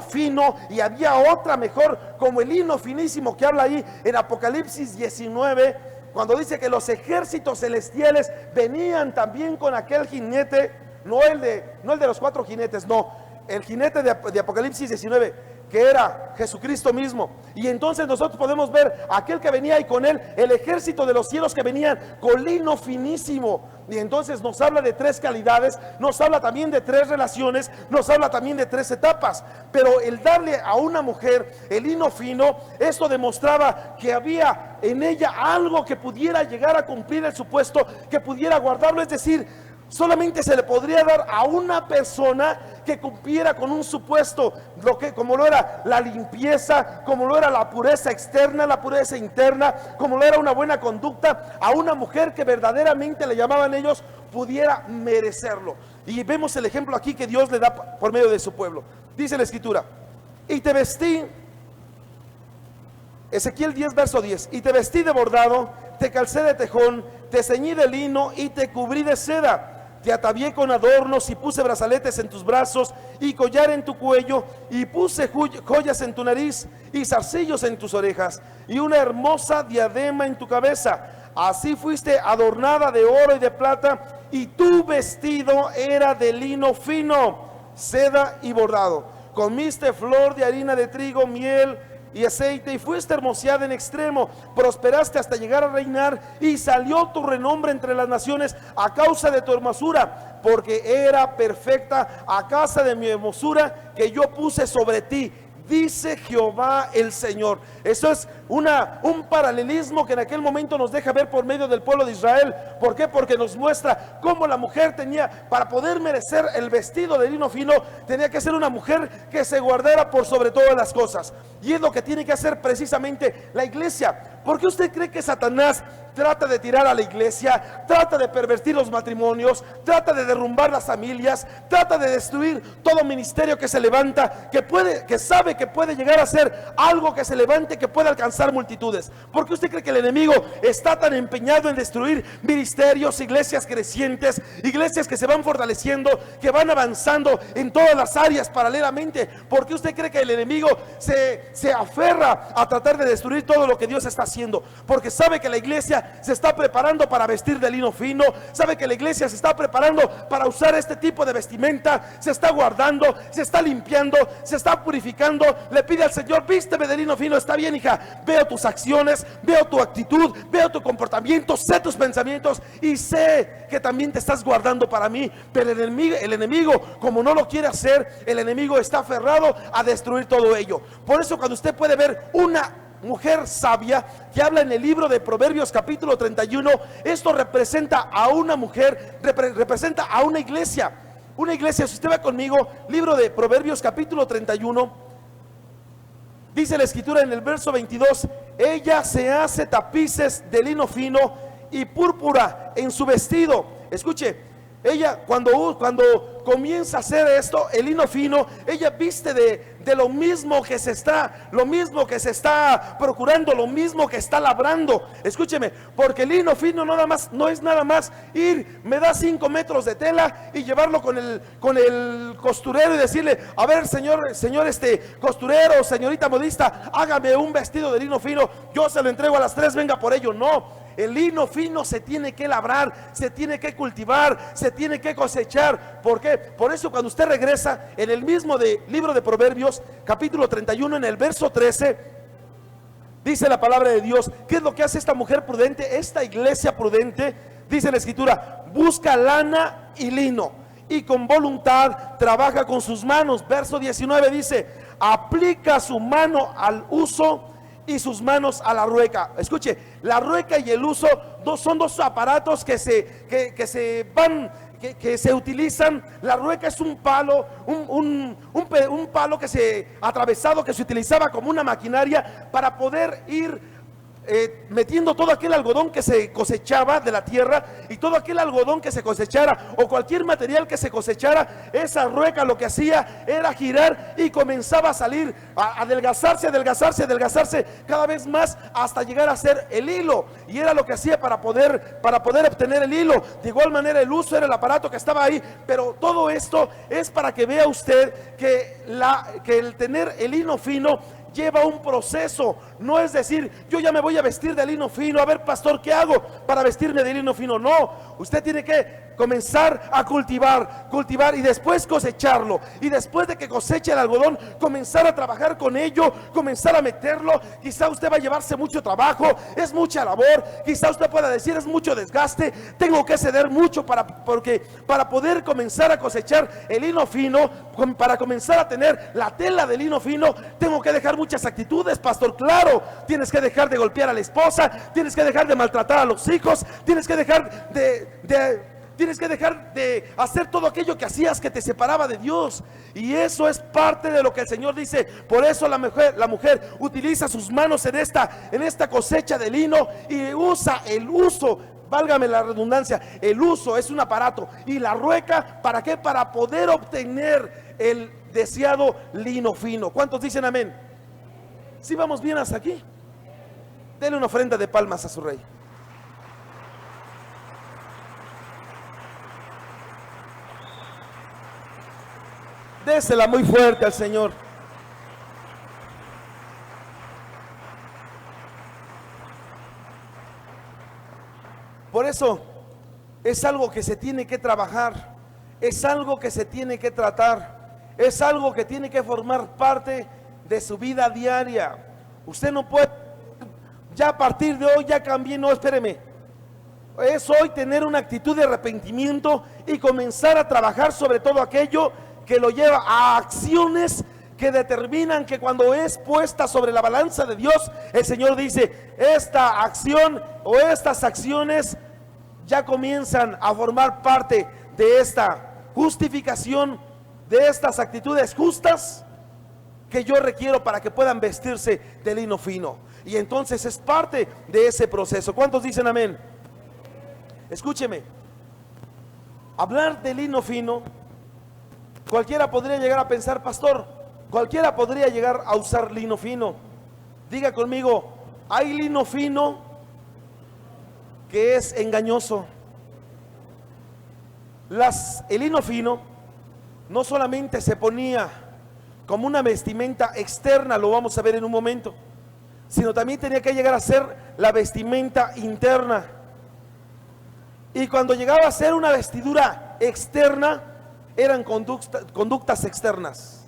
fino, y había otra mejor como el lino finísimo que habla ahí en Apocalipsis 19, cuando dice que los ejércitos celestiales venían también con aquel jinete, no el de los 4 jinetes, no, el jinete de Apocalipsis 19, que era Jesucristo mismo. Y entonces nosotros podemos ver aquel que venía, y con él el ejército de los cielos que venían con lino finísimo. Y entonces nos habla de 3 calidades, nos habla también de 3 relaciones, nos habla también de 3 etapas. Pero el darle a una mujer el lino fino, esto demostraba que había en ella algo que pudiera llegar a cumplir el supuesto, que pudiera guardarlo. Es decir, solamente se le podría dar a una persona que cumpliera con un supuesto, como lo era la limpieza, como lo era la pureza externa, la pureza interna, como lo era una buena conducta, a una mujer que verdaderamente le llamaban ellos pudiera merecerlo. Y vemos el ejemplo aquí que Dios le da por medio de su pueblo. Dice la escritura: y te vestí, Ezequiel 10 verso 10, y te vestí de bordado, te calcé de tejón, te ceñí de lino y te cubrí de seda. Te atavié con adornos y puse brazaletes en tus brazos y collar en tu cuello, y puse joyas en tu nariz y zarcillos en tus orejas y una hermosa diadema en tu cabeza. Así fuiste adornada de oro y de plata, y tu vestido era de lino fino, seda y bordado. Comiste flor de harina de trigo, miel y aceite, y fuiste hermoseada en extremo. Prosperaste hasta llegar a reinar, y salió tu renombre entre las naciones a causa de tu hermosura, porque era perfecta a causa de mi hermosura que yo puse sobre ti, dice Jehová el Señor. Eso es un paralelismo que en aquel momento nos deja ver por medio del pueblo de Israel. ¿Por qué? Porque nos muestra cómo la mujer tenía, para poder merecer el vestido de lino fino, tenía que ser una mujer que se guardara por sobre todas las cosas. Y es lo que tiene que hacer precisamente la iglesia. ¿Por qué usted cree que Satanás trata de tirar a la iglesia, trata de pervertir los matrimonios, trata de derrumbar las familias, trata de destruir todo ministerio que se levanta, que sabe que puede llegar a ser algo que se levante, que puede alcanzar multitudes? ¿Por qué usted cree que el enemigo está tan empeñado en destruir ministerios, iglesias crecientes, iglesias que se van fortaleciendo, que van avanzando en todas las áreas paralelamente? ¿Por qué usted cree que el enemigo se aferra a tratar de destruir todo lo que Dios está haciendo? Porque sabe que la iglesia se está preparando para vestir de lino fino, sabe que la iglesia se está preparando para usar este tipo de vestimenta, se está guardando, se está limpiando, se está purificando. Le pide al Señor: vísteme de lino fino. Está bien, hija, veo tus acciones, veo tu actitud, veo tu comportamiento, sé tus pensamientos y sé que también te estás guardando para mí. Pero el enemigo, como no lo quiere hacer, el enemigo está aferrado a destruir todo ello. Por eso, cuando usted puede ver una mujer sabia que habla en el libro de Proverbios capítulo 31, esto representa a una mujer, representa a una iglesia. Una iglesia, si usted va conmigo, libro de Proverbios capítulo 31, dice la escritura en el verso 22: ella se hace tapices de lino fino y púrpura en su vestido. Escuche, ella cuando comienza a hacer esto, el lino fino, ella viste de lo mismo que se está procurando, lo mismo que está labrando. Escúcheme, porque el lino fino no es nada más ir, me da 5 metros de tela y llevarlo con el costurero y decirle: a ver, señor costurero, señorita modista, hágame un vestido de lino fino, yo se lo entrego a las 3, venga por ello. No. El lino fino se tiene que labrar, se tiene que cultivar, se tiene que cosechar. ¿Por qué? Por eso, cuando usted regresa en el mismo libro de Proverbios capítulo 31, en el verso 13, dice la palabra de Dios: ¿qué es lo que hace esta mujer prudente, esta iglesia prudente? Dice la escritura: busca lana y lino, y con voluntad trabaja con sus manos. Verso 19 dice: aplica su mano al uso y sus manos a la rueca. Escuche, la rueca y el uso son dos aparatos que se utilizan. La rueca es un palo, un palo atravesado, que se utilizaba como una maquinaria para poder ir metiendo todo aquel algodón que se cosechaba de la tierra, y todo aquel algodón que se cosechara o cualquier material que se cosechara. Esa rueca lo que hacía era girar y comenzaba a salir, a adelgazarse cada vez más, hasta llegar a ser el hilo, y era lo que hacía para poder obtener el hilo. De igual manera, el uso era el aparato que estaba ahí. Pero todo esto es para que vea usted que el tener el lino fino lleva un proceso. No es decir: yo ya me voy a vestir de lino fino, a ver, pastor, ¿qué hago para vestirme de lino fino? No, usted tiene que comenzar a cultivar y después cosecharlo, y después de que coseche el algodón, comenzar a trabajar con ello, comenzar a meterlo. Quizá usted va a llevarse mucho trabajo, es mucha labor, quizá usted pueda decir: es mucho desgaste, tengo que ceder mucho para poder comenzar a cosechar el lino fino, para comenzar a tener la tela de lino fino. Tengo que dejar muchas actitudes, pastor. Claro, tienes que dejar de golpear a la esposa, tienes que dejar de maltratar a los hijos, tienes que dejar de Tienes que dejar de hacer todo aquello que hacías que te separaba de Dios. Y eso es parte de lo que el Señor dice. Por eso la mujer utiliza sus manos en esta cosecha de lino y usa el uso, válgame la redundancia, el uso es un aparato. Y la rueca, ¿para qué? Para poder obtener el deseado lino fino. ¿Cuántos dicen amén? ¿Sí vamos bien hasta aquí? Dele una ofrenda de palmas a su rey. Désela muy fuerte al Señor. Por eso es algo que se tiene que trabajar, es algo que se tiene que tratar, es algo que tiene que formar parte de su vida diaria. Usted no puede, ya a partir de hoy ya cambié, no, espéreme. Es hoy tener una actitud de arrepentimiento y comenzar a trabajar sobre todo aquello que lo lleva a acciones que determinan que cuando es puesta sobre la balanza de Dios, el Señor dice, esta acción o estas acciones ya comienzan a formar parte de esta justificación, de estas actitudes justas que yo requiero para que puedan vestirse de lino fino. Y entonces es parte de ese proceso. ¿Cuántos dicen amén? Escúcheme, hablar de lino fino, cualquiera podría llegar a pensar, pastor, cualquiera podría llegar a usar lino fino. Diga conmigo, hay lino fino que es engañoso. El lino fino no solamente se ponía como una vestimenta externa, lo vamos a ver en un momento, sino también tenía que llegar a ser la vestimenta interna. Y cuando llegaba a ser una vestidura externa, eran conductas externas,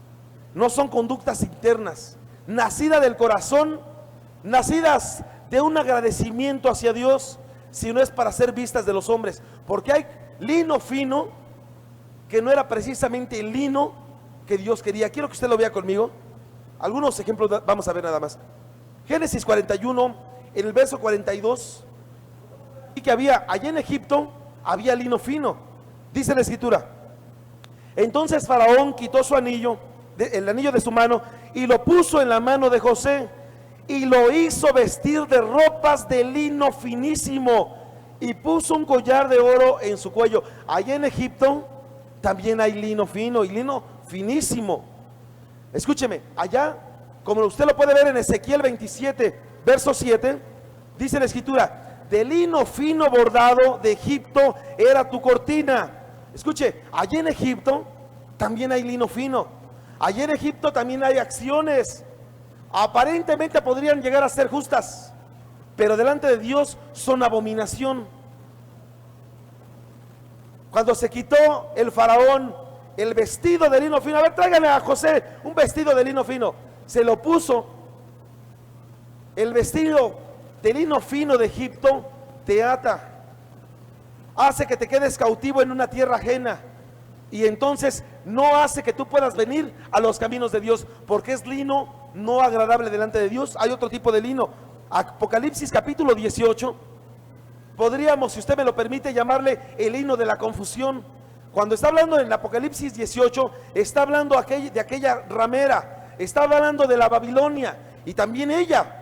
no son conductas internas, nacidas del corazón, nacidas de un agradecimiento hacia Dios, si no es para ser vistas de los hombres. Porque hay lino fino que no era precisamente el lino que Dios quería. Quiero que usted lo vea conmigo. Algunos ejemplos vamos a ver nada más. Génesis 41, en el verso 42, y que había allá en Egipto, había lino fino. Dice la escritura: entonces Faraón quitó su anillo, el anillo de su mano, y lo puso en la mano de José, y lo hizo vestir de ropas de lino finísimo, y puso un collar de oro en su cuello. Allá en Egipto también hay lino fino y lino finísimo. Escúcheme, allá, como usted lo puede ver en Ezequiel 27, verso 7, dice la escritura: de lino fino bordado de Egipto era tu cortina. Escuche, allí en Egipto también hay lino fino. Allí en Egipto también hay acciones. Aparentemente podrían llegar a ser justas, pero delante de Dios son abominación. Cuando se quitó el faraón el vestido de lino fino, a ver, tráigame a José un vestido de lino fino, se lo puso. El vestido de lino fino de Egipto te ata, hace que te quedes cautivo en una tierra ajena, y entonces no hace que tú puedas venir a los caminos de Dios, porque es lino no agradable delante de Dios. Hay otro tipo de lino. Apocalipsis capítulo 18, podríamos, si usted me lo permite, llamarle el lino de la confusión. Cuando está hablando en Apocalipsis 18, está hablando de aquella ramera, está hablando de la Babilonia, y también ella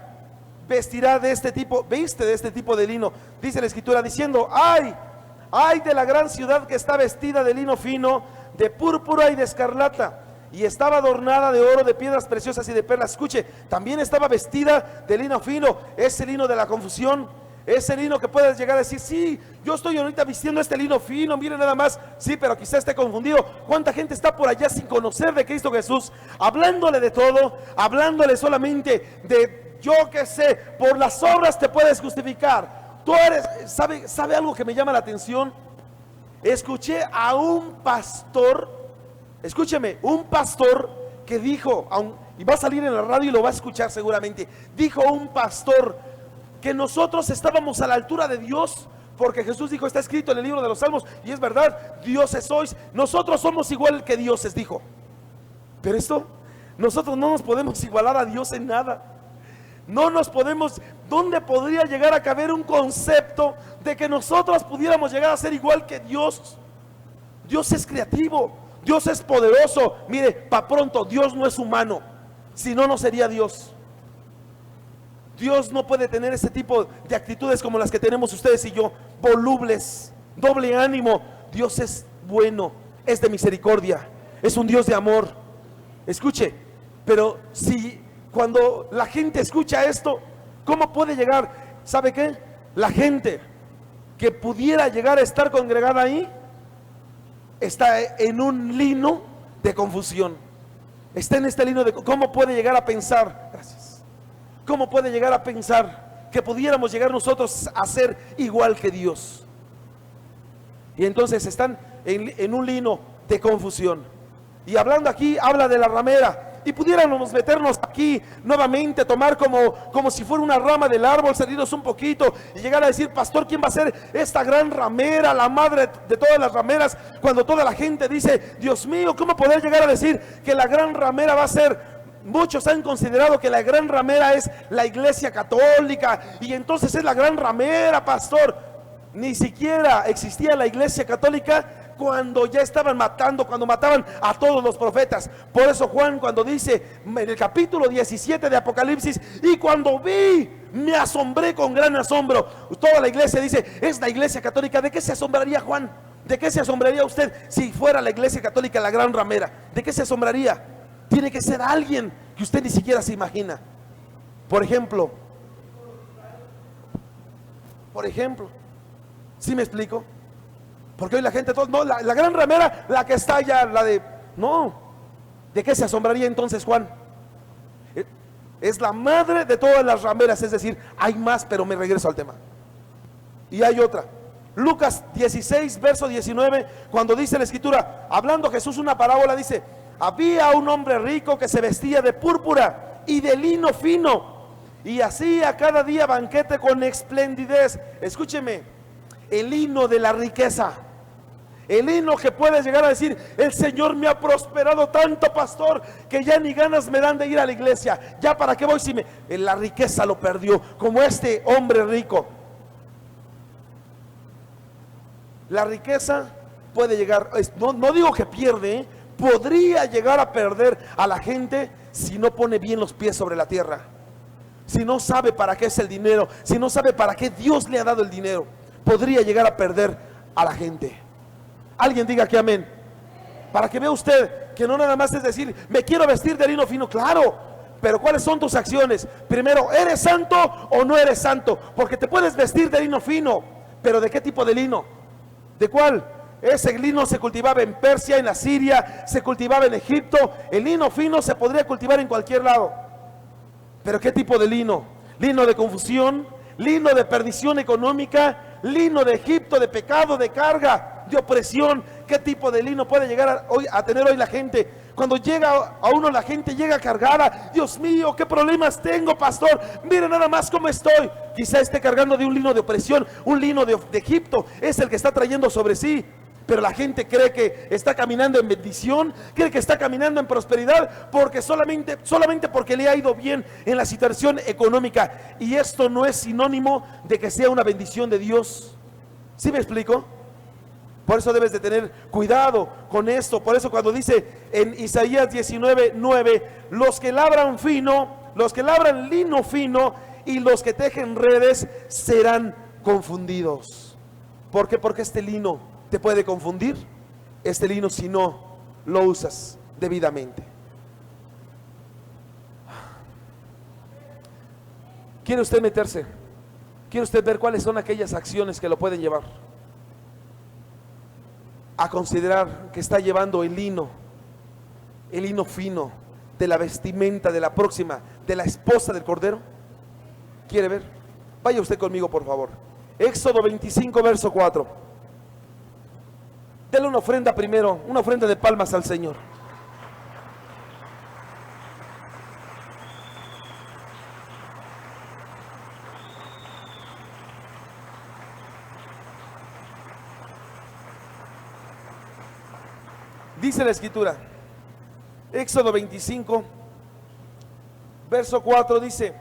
vestirá de este tipo, viste de este tipo de lino. Dice la escritura diciendo: ay de la gran ciudad que está vestida de lino fino, de púrpura y de escarlata, y estaba adornada de oro, de piedras preciosas y de perlas. Escuche, también estaba vestida de lino fino, ese lino de la confusión, ese lino que puedes llegar a decir: sí, yo estoy ahorita vistiendo este lino fino, mire nada más, sí, pero quizá esté confundido. ¿Cuánta gente está por allá sin conocer de Cristo Jesús, hablándole de todo, hablándole solamente de, yo que sé, por las obras te puedes justificar? Tú eres, ¿sabe algo que me llama la atención? Escuché a un pastor, escúcheme, un pastor que dijo, y va a salir en la radio y lo va a escuchar seguramente, dijo un pastor que nosotros estábamos a la altura de Dios, porque Jesús dijo, está escrito en el libro de los Salmos, y es verdad, dioses sois, nosotros somos igual que dioses, dijo. Pero nosotros no nos podemos igualar a Dios en nada. No nos podemos, ¿dónde podría llegar a caber un concepto de que nosotros pudiéramos llegar a ser igual que Dios? Dios es creativo, Dios es poderoso. Mire, para pronto, Dios no es humano, si no, no sería Dios. Dios no puede tener ese tipo de actitudes como las que tenemos ustedes y yo, volubles, doble ánimo. Dios es bueno, es de misericordia, es un Dios de amor. Escuche, pero si cuando la gente escucha esto, ¿cómo puede llegar? ¿Sabe qué? La gente que pudiera llegar a estar congregada ahí está en un lino de confusión. Está en este lino de... ¿Cómo puede llegar a pensar? Gracias. ¿Cómo puede llegar a pensar que pudiéramos llegar nosotros a ser igual que Dios? Y entonces están en un lino de confusión. Y hablando aquí, habla de la ramera. Y pudiéramos meternos aquí nuevamente, tomar como si fuera una rama del árbol, salirnos un poquito y llegar a decir: pastor, ¿quién va a ser esta gran ramera, la madre de todas las rameras? Cuando toda la gente dice: Dios mío, ¿cómo poder llegar a decir que la gran ramera va a ser? Muchos han considerado que la gran ramera es la Iglesia Católica, y entonces es la gran ramera, pastor. Ni siquiera existía la Iglesia Católica cuando ya estaban matando, cuando mataban a todos los profetas. Por eso Juan, cuando dice en el capítulo 17 de Apocalipsis: y cuando vi, me asombré con gran asombro. Toda la iglesia dice: es la Iglesia Católica. ¿De qué se asombraría Juan? ¿De qué se asombraría usted si fuera la Iglesia Católica la gran ramera? ¿De qué se asombraría? Tiene que ser alguien que usted ni siquiera se imagina. Por ejemplo, ¿sí me explico? Porque hoy la gente, no, la gran ramera, la que está allá, la de... No, ¿de qué se asombraría entonces Juan? Es la madre de todas las rameras. Es decir, hay más, pero me regreso al tema. Y hay otra. Lucas 16, verso 19, cuando dice la escritura, hablando Jesús una parábola, dice: había un hombre rico que se vestía de púrpura y de lino fino, y hacía cada día banquete con esplendidez. Escúcheme, el lino de la riqueza, el lino que puedes llegar a decir: el Señor me ha prosperado tanto, pastor, que ya ni ganas me dan de ir a la iglesia. Ya para qué voy si la riqueza lo perdió, como este hombre rico. La riqueza puede llegar, no digo que pierde, podría llegar a perder a la gente si no pone bien los pies sobre la tierra, si no sabe para qué es el dinero, si no sabe para qué Dios le ha dado el dinero. Podría llegar a perder a la gente. Alguien diga que amén. Para que vea usted que no nada más es decir: me quiero vestir de lino fino. Claro, pero ¿cuáles son tus acciones? Primero, ¿eres santo o no eres santo? Porque te puedes vestir de lino fino, pero ¿de qué tipo de lino? ¿De cuál? Ese lino se cultivaba en Persia, en Asiria, se cultivaba en Egipto. El lino fino se podría cultivar en cualquier lado. Pero ¿qué tipo de lino? Lino de confusión, lino de perdición económica, lino de Egipto, de pecado, de carga, de opresión. ¿Qué tipo de lino puede llegar a tener hoy la gente? Cuando llega a uno, la gente llega cargada: Dios mío, qué problemas tengo, pastor, mire nada más cómo estoy. Quizá esté cargando de un lino de opresión, un lino de Egipto, es el que está trayendo sobre sí. Pero la gente cree que está caminando en bendición, cree que está caminando en prosperidad, porque solamente porque le ha ido bien en la situación económica. Y esto no es sinónimo de que sea una bendición de Dios. ¿Sí me explico? Por eso debes de tener cuidado con esto. Por eso cuando dice en Isaías 19:9, los que labran fino, los que labran lino fino y los que tejen redes serán confundidos. ¿Por qué? Porque este lino te puede confundir, este lino, si no lo usas debidamente. ¿Quiere usted meterse? ¿Quiere usted ver cuáles son aquellas acciones que lo pueden llevar a considerar que está llevando el lino fino de la vestimenta de la próxima, de la esposa del Cordero? ¿Quiere ver? Vaya usted conmigo, por favor. Éxodo 25, verso 4. Dele una ofrenda primero, una ofrenda de palmas al Señor. Dice la escritura, Éxodo 25, verso 4, dice: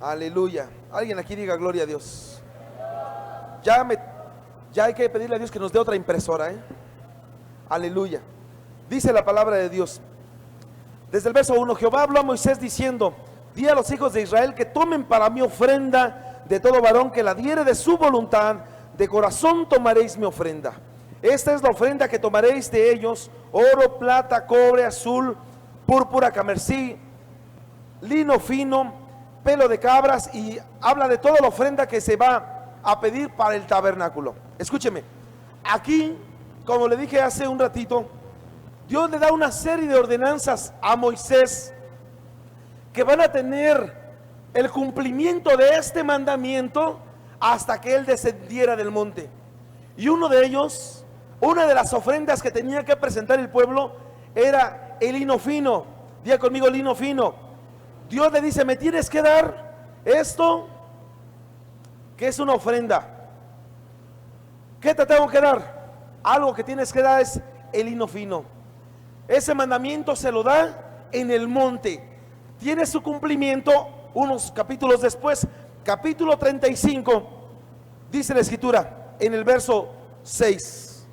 Aleluya. Alguien aquí diga gloria a Dios. Ya hay que pedirle a Dios que nos dé otra impresora, Aleluya. Dice la palabra de Dios. Desde el verso 1, Jehová habló a Moisés diciendo: di a los hijos de Israel que tomen para mí ofrenda de todo varón que la diere de su voluntad, de corazón tomaréis mi ofrenda. Esta es la ofrenda que tomaréis de ellos: oro, plata, cobre, azul, púrpura, carmesí, lino fino, pelo de cabras. Y habla de toda la ofrenda que se va a pedir para el tabernáculo. Escúcheme, aquí, como le dije hace un ratito, Dios le da una serie de ordenanzas a Moisés que van a tener el cumplimiento de este mandamiento hasta que él descendiera del monte. Y uno de ellos, una de las ofrendas que tenía que presentar el pueblo, era el lino fino. Diga conmigo, lino fino. Dios le dice: me tienes que dar esto, que es una ofrenda. ¿Qué te tengo que dar? Algo que tienes que dar es el lino fino. Ese mandamiento se lo da en el monte. Tiene su cumplimiento unos capítulos después. Capítulo 35, dice la escritura en el verso 6.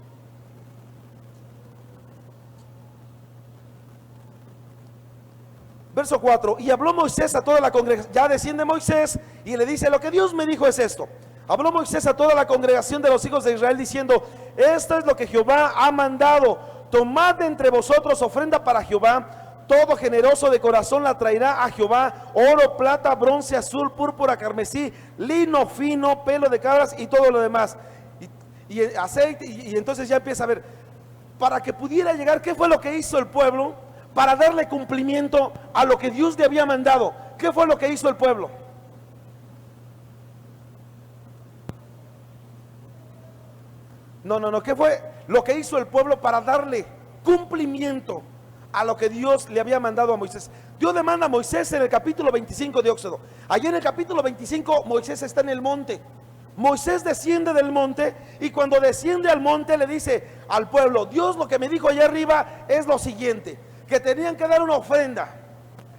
Verso 4: y habló Moisés a toda la congregación. Ya desciende Moisés y le dice: lo que Dios me dijo es esto. Habló Moisés a toda la congregación de los hijos de Israel diciendo: esto es lo que Jehová ha mandado. Tomad de entre vosotros ofrenda para Jehová. Todo generoso de corazón la traerá a Jehová: oro, plata, bronce, azul, púrpura, carmesí, lino fino, pelo de cabras y todo lo demás. Y aceite. Y entonces ya empieza a ver, para que pudiera llegar, ¿qué fue lo que hizo el pueblo para darle cumplimiento a lo que Dios le había mandado? ¿Qué fue lo que hizo el pueblo? No, ¿qué fue lo que hizo el pueblo para darle cumplimiento a lo que Dios le había mandado a Moisés? Dios le manda a Moisés en el capítulo 25 de Éxodo. Allí en el capítulo 25 Moisés está en el monte. Moisés desciende del monte, y cuando desciende al monte le dice al pueblo: Dios lo que me dijo allá arriba es lo siguiente, que tenían que dar una ofrenda.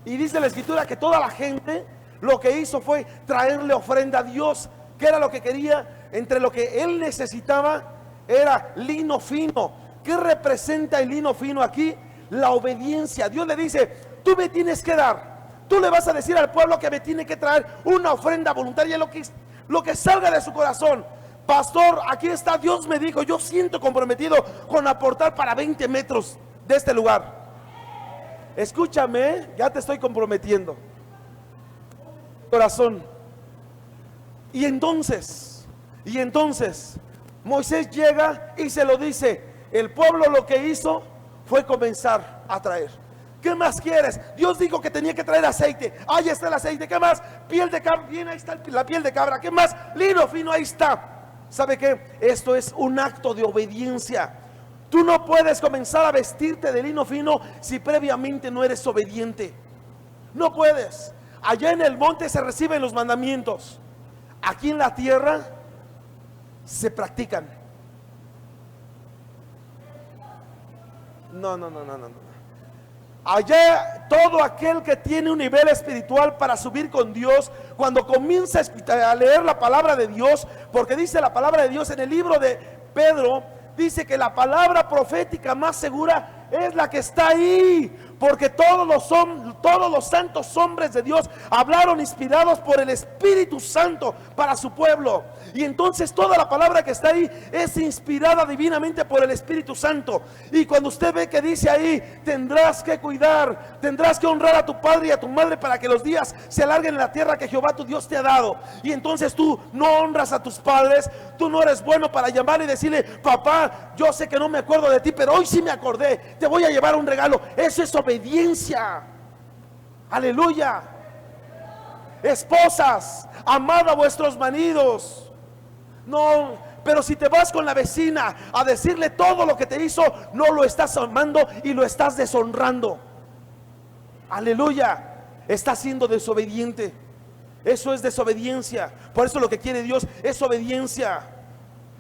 Y dice la escritura que toda la gente lo que hizo fue traerle ofrenda a Dios. ¿Qué era lo que quería? Entre lo que él necesitaba era lino fino. ¿Qué representa el lino fino aquí? La obediencia. Dios le dice: tú me tienes que dar, tú le vas a decir al pueblo que me tiene que traer una ofrenda voluntaria, lo que salga de su corazón. Pastor, aquí está, Dios me dijo, yo siento comprometido con aportar para 20 metros de este lugar. Escúchame, ya te estoy comprometiendo. Corazón. Y entonces Moisés llega y se lo dice. El pueblo lo que hizo fue comenzar a traer. ¿Qué más quieres? Dios dijo que tenía que traer aceite. Ahí está el aceite. ¿Qué más? Piel de cabra. Bien, ahí está la piel de cabra. ¿Qué más? Lino fino. Ahí está. ¿Sabe qué? Esto es un acto de obediencia. Tú no puedes comenzar a vestirte de lino fino si previamente no eres obediente. No puedes. Allá en el monte se reciben los mandamientos. Aquí en la tierra se practican. No. Allá todo aquel que tiene un nivel espiritual para subir con Dios, cuando comienza a leer la palabra de Dios, porque dice la palabra de Dios en el libro de Pedro, dice que la palabra profética más segura es la que está ahí, porque todos los santos hombres de Dios hablaron inspirados por el Espíritu Santo para su pueblo. Y entonces toda la palabra que está ahí es inspirada divinamente por el Espíritu Santo. Y cuando usted ve que dice ahí: tendrás que cuidar, tendrás que honrar a tu padre y a tu madre para que los días se alarguen en la tierra que Jehová tu Dios te ha dado. Y entonces tú no honras a tus padres, tú no eres bueno para llamar y decirle: papá, yo sé que no me acuerdo de ti, pero hoy sí me acordé, te voy a llevar un regalo. Eso es obediencia. Aleluya. Esposas, amad a vuestros maridos. No, pero si te vas con la vecina a decirle todo lo que te hizo, no lo estás amando y lo estás deshonrando. Aleluya. Estás siendo desobediente. Eso es desobediencia. Por eso lo que quiere Dios es obediencia.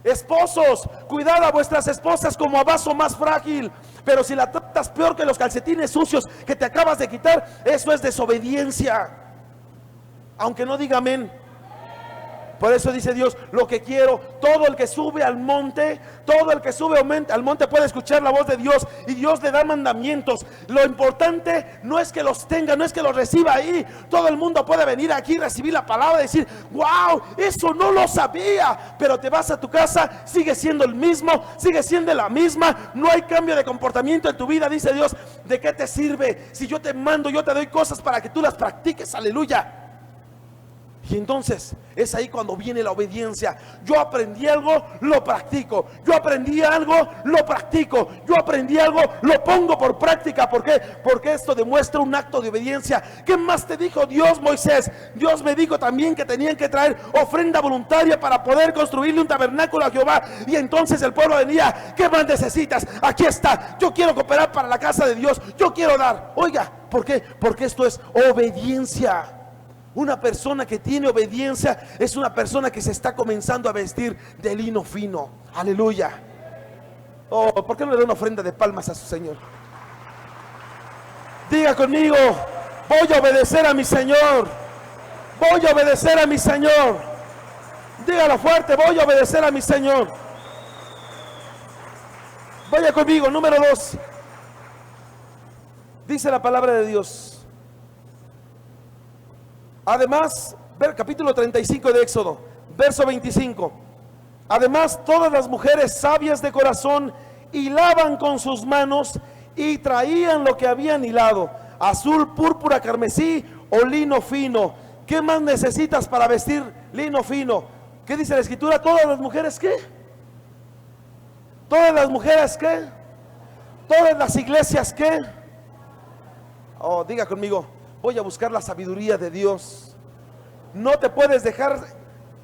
Esposos, cuidad a vuestras esposas como a vaso más frágil. Pero si la tratas peor que los calcetines sucios que te acabas de quitar, eso es desobediencia. aunque no diga amén. Por eso dice Dios, lo que quiero, todo el que sube al monte, todo el que sube al monte puede escuchar la voz de Dios, y Dios le da mandamientos. Lo importante no es que los tenga, no es que los reciba ahí. Todo el mundo puede venir aquí, recibir la palabra y decir, wow, eso no lo sabía. Pero te vas a tu casa, sigue siendo el mismo, sigue siendo la misma, no hay cambio de comportamiento en tu vida. Dice Dios, ¿de qué te sirve si yo te mando, yo te doy cosas para que tú las practiques? Aleluya. Y entonces es ahí cuando viene la obediencia. Yo aprendí algo, lo practico. Yo aprendí algo, lo practico. Yo aprendí algo, lo pongo por práctica. ¿Por qué? Porque esto demuestra un acto de obediencia. ¿Qué más te dijo Dios, Moisés? Dios me dijo también que tenían que traer ofrenda voluntaria para poder construirle un tabernáculo a Jehová. Y entonces el pueblo venía, ¿qué más necesitas? Aquí está, yo quiero cooperar para la casa de Dios, yo quiero dar. Oiga, ¿por qué? Porque esto es obediencia. Una persona que tiene obediencia es una persona que se está comenzando a vestir de lino fino. Aleluya. Oh, ¿por qué no le da una ofrenda de palmas a su Señor? Diga conmigo, voy a obedecer a mi Señor. Voy a obedecer a mi Señor. Dígalo fuerte, voy a obedecer a mi Señor. Vaya conmigo, número 2. Dice la palabra de Dios. Además, capítulo 35 de Éxodo, verso 25. Además, todas las mujeres sabias de corazón hilaban con sus manos y traían lo que habían hilado: azul, púrpura, carmesí o lino fino. ¿Qué más necesitas para vestir lino fino? ¿Qué dice la escritura? ¿Todas las mujeres qué? ¿Todas las mujeres qué? ¿Todas las iglesias qué? Oh, diga conmigo, voy a buscar la sabiduría de Dios. No te puedes dejar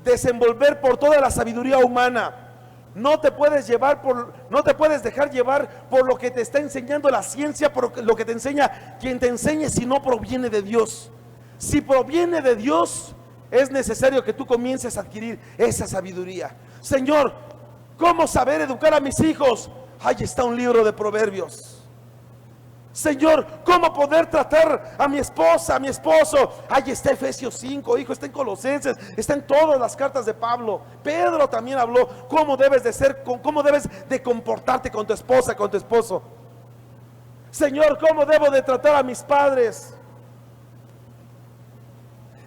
desenvolver por toda la sabiduría humana. No te puedes dejar llevar por lo que te está enseñando la ciencia, por lo que te enseña quien te enseñe, si no proviene de Dios. Si proviene de Dios, es necesario que tú comiences a adquirir esa sabiduría. Señor, ¿cómo saber educar a mis hijos? Ahí está un libro de Proverbios. Señor, ¿cómo poder tratar a mi esposa, a mi esposo? Ahí está Efesios 5, hijo, está en Colosenses, está en todas las cartas de Pablo. Pedro también habló cómo debes de ser, cómo debes de comportarte con tu esposa, con tu esposo. Señor, ¿cómo debo de tratar a mis padres?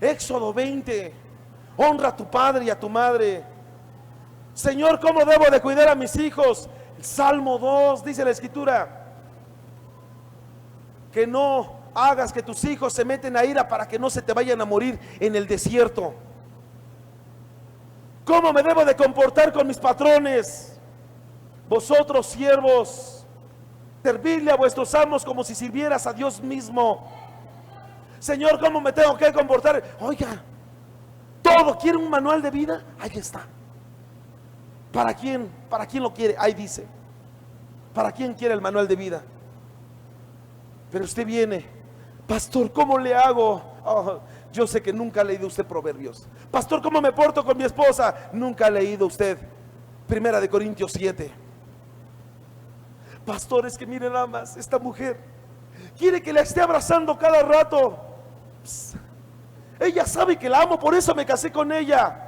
Éxodo 20, honra a tu padre y a tu madre. Señor, ¿cómo debo de cuidar a mis hijos? El Salmo 2 dice la escritura, que no hagas que tus hijos se meten a ira para que no se te vayan a morir en el desierto. ¿Cómo me debo de comportar con mis patrones? Vosotros, siervos, servidle a vuestros amos como si sirvieras a Dios mismo. Señor, ¿cómo me tengo que comportar? Oiga, todo quiere un manual de vida. Ahí está. ¿Para quién? ¿Para quién lo quiere? Ahí dice. ¿Para quién quiere el manual de vida? Pero usted viene, pastor, ¿cómo le hago? Oh, yo sé que nunca ha leído usted Proverbios. Pastor, ¿cómo me porto con mi esposa? Nunca ha leído usted Primera de Corintios 7. Pastor, es que mire nada más, esta mujer quiere que la esté abrazando cada rato. Psst. Ella sabe que la amo, por eso me casé con ella.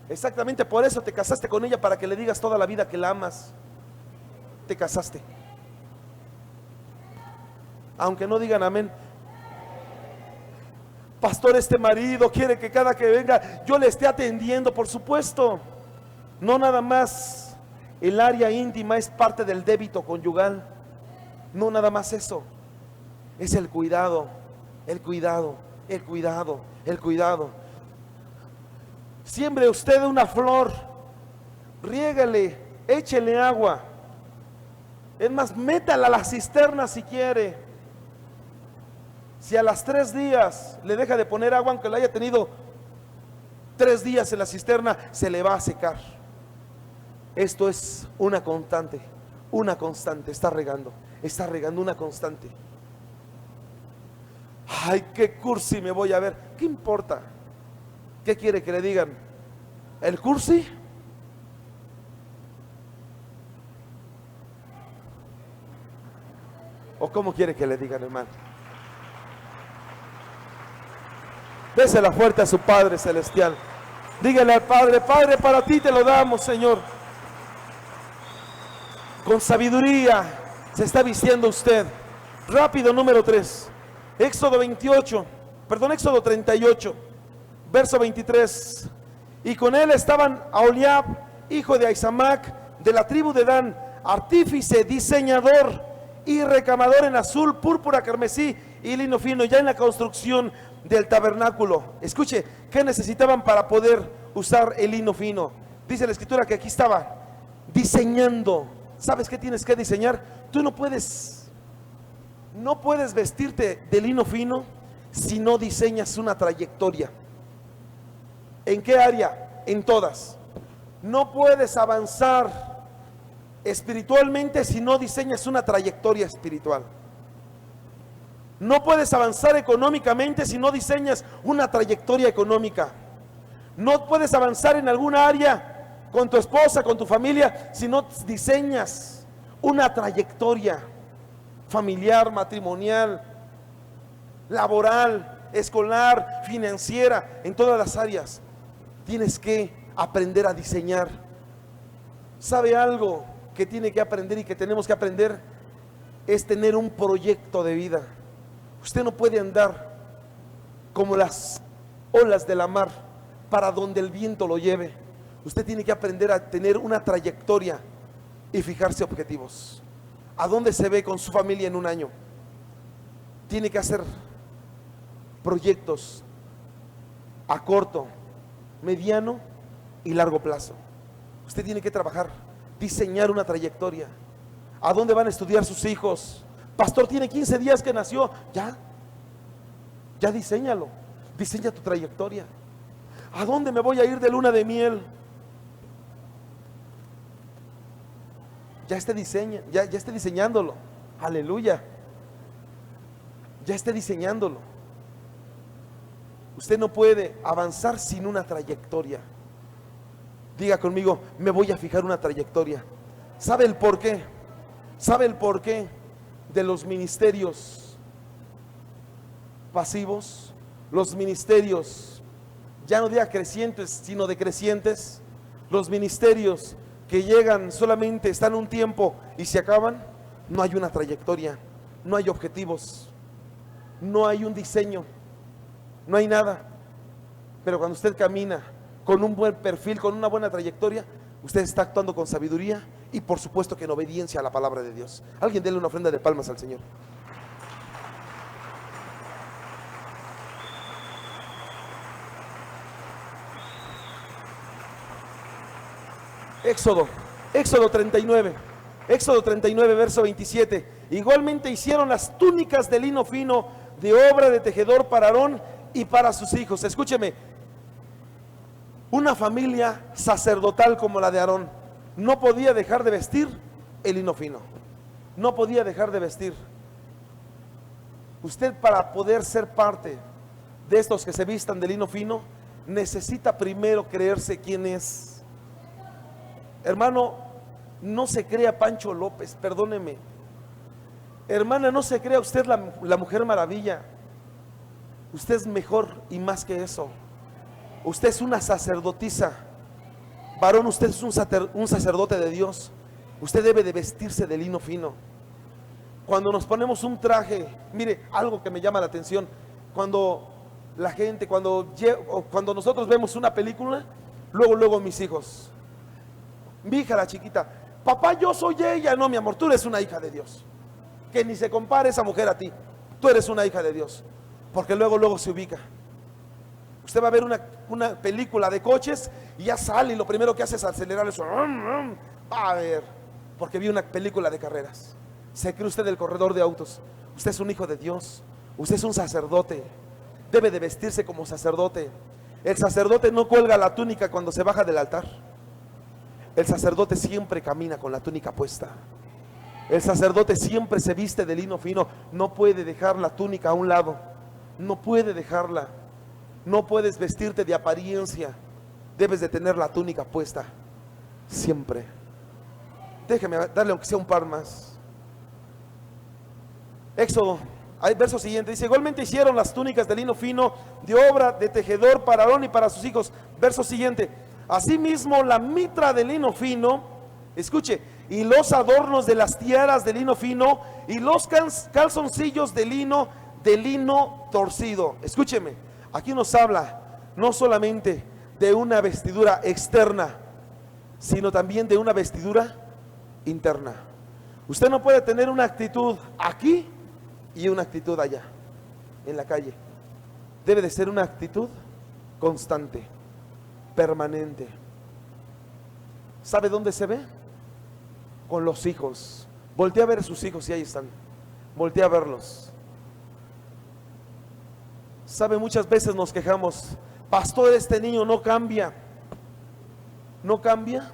Exactamente por eso te casaste con ella, para que le digas toda la vida que la amas. Te casaste. Aunque no digan amén. Pastor, este marido quiere que cada que venga yo le esté atendiendo. Por supuesto, no nada más el área íntima es parte del débito conyugal. No nada más eso. Es el cuidado, el cuidado, el cuidado, el cuidado. Siembre usted una flor, riégale, échele agua. Es más, métala a la cisterna si quiere. Si a las 3 días le deja de poner agua, aunque la haya tenido 3 días en la cisterna, se le va a secar. Esto es una constante, está regando una constante. Ay, qué cursi me voy a ver. ¿Qué importa? ¿Qué quiere que le digan? ¿El cursi? ¿O cómo quiere que le digan, hermano? Désela fuerte a su Padre Celestial. Dígale al Padre: Padre, para ti te lo damos, Señor. Con sabiduría se está vistiendo usted. Rápido, número 3. Éxodo 38, verso 23. Y con él estaban Aholiab, hijo de Ahisamac, de la tribu de Dan, artífice, diseñador y recamador en azul, púrpura, carmesí y lino fino, ya en la construcción del tabernáculo. Escuche, ¿qué necesitaban para poder usar el lino fino? Dice la escritura que aquí estaba diseñando. ¿Sabes qué tienes que diseñar? Tú no puedes vestirte de lino fino si no diseñas una trayectoria. ¿En qué área? En todas. No puedes avanzar espiritualmente si no diseñas una trayectoria espiritual. No puedes avanzar económicamente si no diseñas una trayectoria económica. No puedes avanzar en alguna área con tu esposa, con tu familia, si no diseñas una trayectoria familiar, matrimonial, laboral, escolar, financiera, en todas las áreas. Tienes que aprender a diseñar. ¿Sabe algo que tiene que aprender y que tenemos que aprender? Es tener un proyecto de vida. Usted no puede andar como las olas de la mar, para donde el viento lo lleve. Usted tiene que aprender a tener una trayectoria y fijarse objetivos. ¿A dónde se ve con su familia en un año? Tiene que hacer proyectos a corto, mediano y largo plazo. Usted tiene que trabajar, diseñar una trayectoria. ¿A dónde van a estudiar sus hijos? Pastor, tiene 15 días que nació. Ya diséñalo. Diseña tu trayectoria. ¿A dónde me voy a ir de luna de miel? Ya esté diseñándolo. Aleluya. Ya esté diseñándolo. Usted no puede avanzar sin una trayectoria. Diga conmigo: me voy a fijar una trayectoria. ¿Sabe el por qué? ¿Sabe el por qué de los ministerios pasivos? Los ministerios, ya no diga crecientes, sino decrecientes. Los ministerios que llegan solamente, están un tiempo y se acaban. No hay una trayectoria, no hay objetivos, no hay un diseño, no hay nada. Pero cuando usted camina con un buen perfil, con una buena trayectoria, usted está actuando con sabiduría y por supuesto que en obediencia a la palabra de Dios. Alguien déle una ofrenda de palmas al Señor. Éxodo 39, verso 27. Igualmente hicieron las túnicas de lino fino, de obra de tejedor, para Aarón y para sus hijos. Escúcheme, una familia sacerdotal como la de Aarón no podía dejar de vestir el lino fino. No podía dejar de vestir. Usted, para poder ser parte de estos que se vistan de lino fino, necesita primero creerse quién es. Hermano, no se crea Pancho López, perdóneme. Hermana, no se crea usted la Mujer Maravilla. Usted es mejor y más que eso. Usted es una sacerdotisa. Varón, usted es un sacerdote de Dios. Usted debe de vestirse de lino fino. Cuando nos ponemos un traje, mire, algo que me llama la atención, cuando la gente, cuando nosotros vemos una película, luego mis hijos, mi hija la chiquita: papá, yo soy ella. No, mi amor, tú eres una hija de Dios. Que ni se compare esa mujer a ti. Tú eres una hija de Dios. Porque luego se ubica. Usted va a ver una película de coches y ya sale y lo primero que hace es acelerar eso. Va a ver, porque vi una película de carreras. Se cree usted el corredor de autos. Usted es un hijo de Dios. Usted es un sacerdote. Debe de vestirse como sacerdote. El sacerdote no cuelga la túnica cuando se baja del altar. El sacerdote siempre camina con la túnica puesta. El sacerdote siempre se viste de lino fino. No puede dejar la túnica a un lado. No puede dejarla. No puedes vestirte de apariencia. Debes de tener la túnica puesta siempre. Déjeme darle aunque sea un par más. Éxodo Hay verso siguiente, dice: igualmente hicieron las túnicas de lino fino, de obra de tejedor para Aarón y para sus hijos. Verso siguiente: asimismo la mitra de lino fino, escuche, y los adornos de las tiaras de lino fino, y los calzoncillos de lino torcido. Escúcheme, aquí nos habla no solamente de una vestidura externa, sino también de una vestidura interna. Usted no puede tener una actitud aquí y una actitud allá, en la calle. Debe de ser una actitud constante, permanente. ¿Sabe dónde se ve? Con los hijos. Voltea a ver a sus hijos y ahí están. Voltea a verlos. ¿Sabe? Muchas veces nos quejamos: pastor, este niño no cambia. No cambia.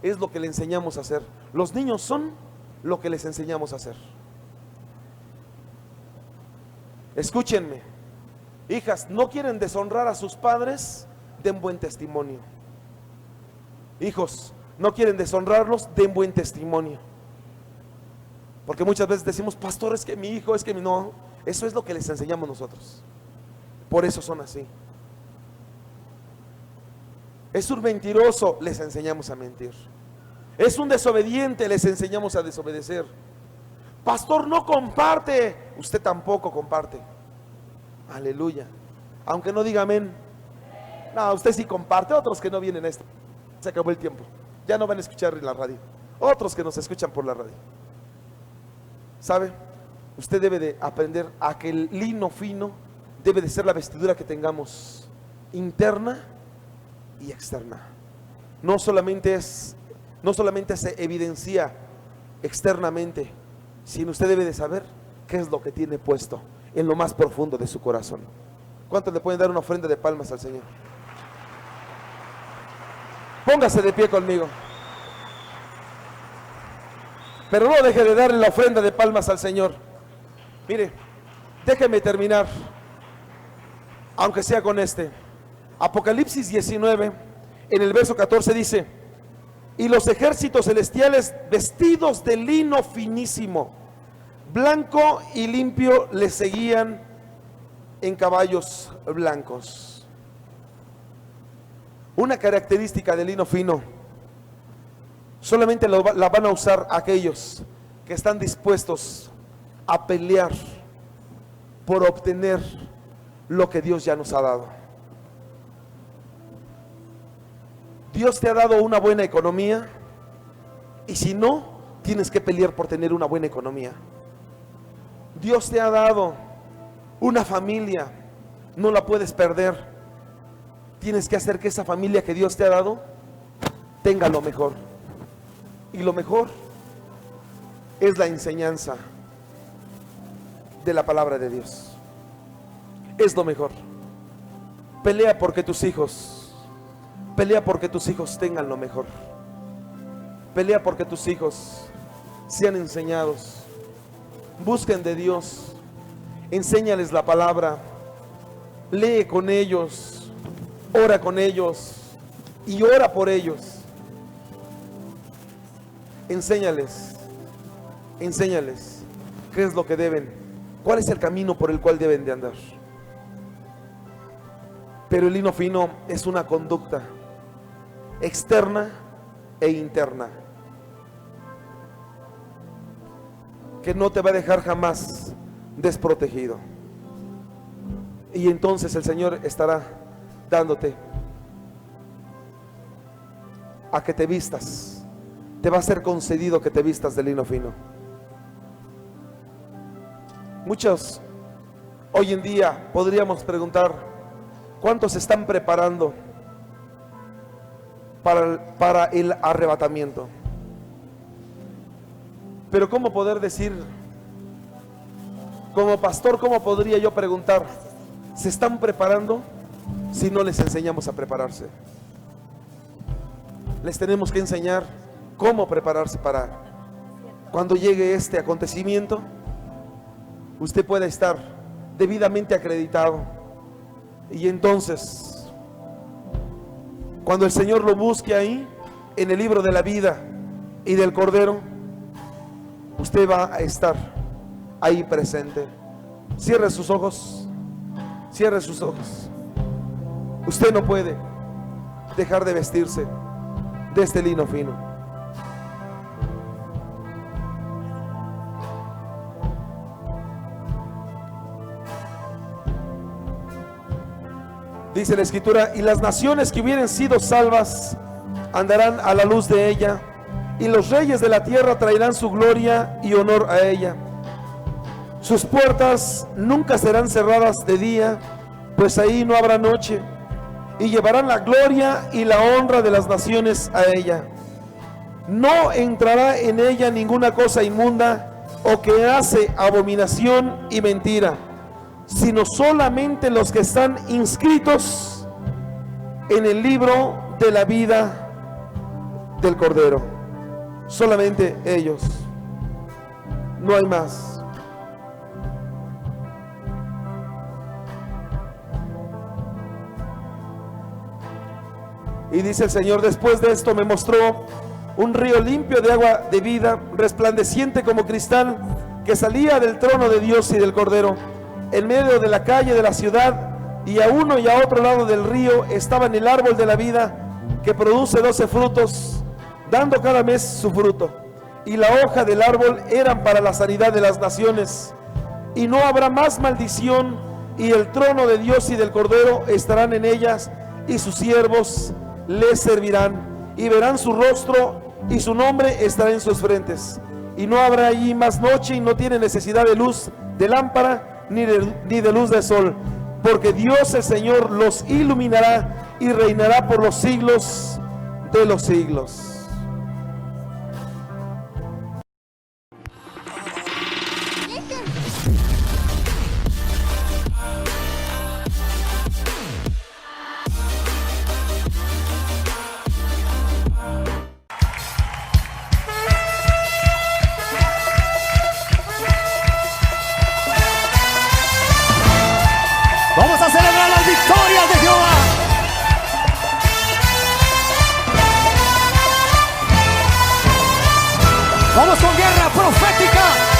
Es lo que le enseñamos a hacer. Los niños son lo que les enseñamos a hacer. Escúchenme, hijas, no quieren deshonrar a sus padres, den buen testimonio. Hijos, no quieren deshonrarlos, den buen testimonio. Porque muchas veces decimos: pastor, es que mi hijo, es que mi... No, eso es lo que les enseñamos nosotros. Por eso son así. Es un mentiroso, les enseñamos a mentir. Es un desobediente, les enseñamos a desobedecer. Pastor, no comparte, usted tampoco comparte. Aleluya. Aunque no diga amén. No, usted sí comparte. Otros que no vienen a esto, se acabó el tiempo, ya no van a escuchar en la radio. Otros que nos escuchan por la radio. ¿Sabe? Usted debe de aprender a que el lino fino debe de ser la vestidura que tengamos, interna y externa. No solamente se evidencia externamente, sino usted debe de saber qué es lo que tiene puesto en lo más profundo de su corazón. ¿Cuántos le pueden dar una ofrenda de palmas al Señor? Póngase de pie conmigo. Pero no deje de darle la ofrenda de palmas al Señor. Mire, déjeme terminar, aunque sea con este. Apocalipsis 19, en el verso 14 dice: y los ejércitos celestiales, vestidos de lino finísimo, blanco y limpio, le seguían en caballos blancos. Una característica del lino fino, solamente la van a usar aquellos que están dispuestos a pelear por obtener lo que Dios ya nos ha dado. Dios te ha dado una buena economía, y si no, tienes que pelear por tener una buena economía. Dios te ha dado una familia, no la puedes perder. Tienes que hacer que esa familia que Dios te ha dado tenga lo mejor. Y lo mejor es la enseñanza de la palabra de Dios. Es lo mejor. Pelea porque tus hijos tengan lo mejor. Pelea porque tus hijos sean enseñados. Busquen de Dios. Enséñales la palabra. Lee con ellos. Ora con ellos. Y ora por ellos. Enséñales qué es lo que deben, cuál es el camino por el cual deben de andar. Pero el lino fino es una conducta externa e interna que no te va a dejar jamás desprotegido. Y entonces el Señor estará dándote a que te vistas. Te va a ser concedido que te vistas de lino fino. Muchos hoy en día podríamos preguntar: ¿cuántos se están preparando para el arrebatamiento? Pero ¿cómo poder decir, como pastor, cómo podría yo preguntar, ¿se están preparando?, si no les enseñamos a prepararse? Les tenemos que enseñar cómo prepararse para cuando llegue este acontecimiento, usted pueda estar debidamente acreditado. Y entonces, cuando el Señor lo busque ahí en el libro de la vida y del Cordero, usted va a estar ahí presente. Cierre sus ojos. Cierre sus ojos. Usted no puede dejar de vestirse de este lino fino. Dice la Escritura: y las naciones que hubieren sido salvas andarán a la luz de ella, y los reyes de la tierra traerán su gloria y honor a ella. Sus puertas nunca serán cerradas de día, pues ahí no habrá noche, y llevarán la gloria y la honra de las naciones a ella. No entrará en ella ninguna cosa inmunda o que hace abominación y mentira, sino solamente los que están inscritos en el libro de la vida del Cordero. Solamente ellos, no hay más. Y dice el Señor: después de esto me mostró un río limpio de agua de vida, resplandeciente como cristal, que salía del trono de Dios y del Cordero. En medio de la calle de la ciudad, y a uno y a otro lado del río, estaba el árbol de la vida, que produce 12 frutos, dando cada mes su fruto. Y la hoja del árbol eran para la sanidad de las naciones. Y no habrá más maldición, y el trono de Dios y del Cordero estarán en ellas, y sus siervos les servirán, y verán su rostro, y su nombre estará en sus frentes. Y no habrá allí más noche, y no tiene necesidad de luz de lámpara, ni de luz de sol, porque Dios el Señor los iluminará, y reinará por los siglos de los siglos. Vamos a celebrar las victorias de Jehová. Vamos con guerra profética.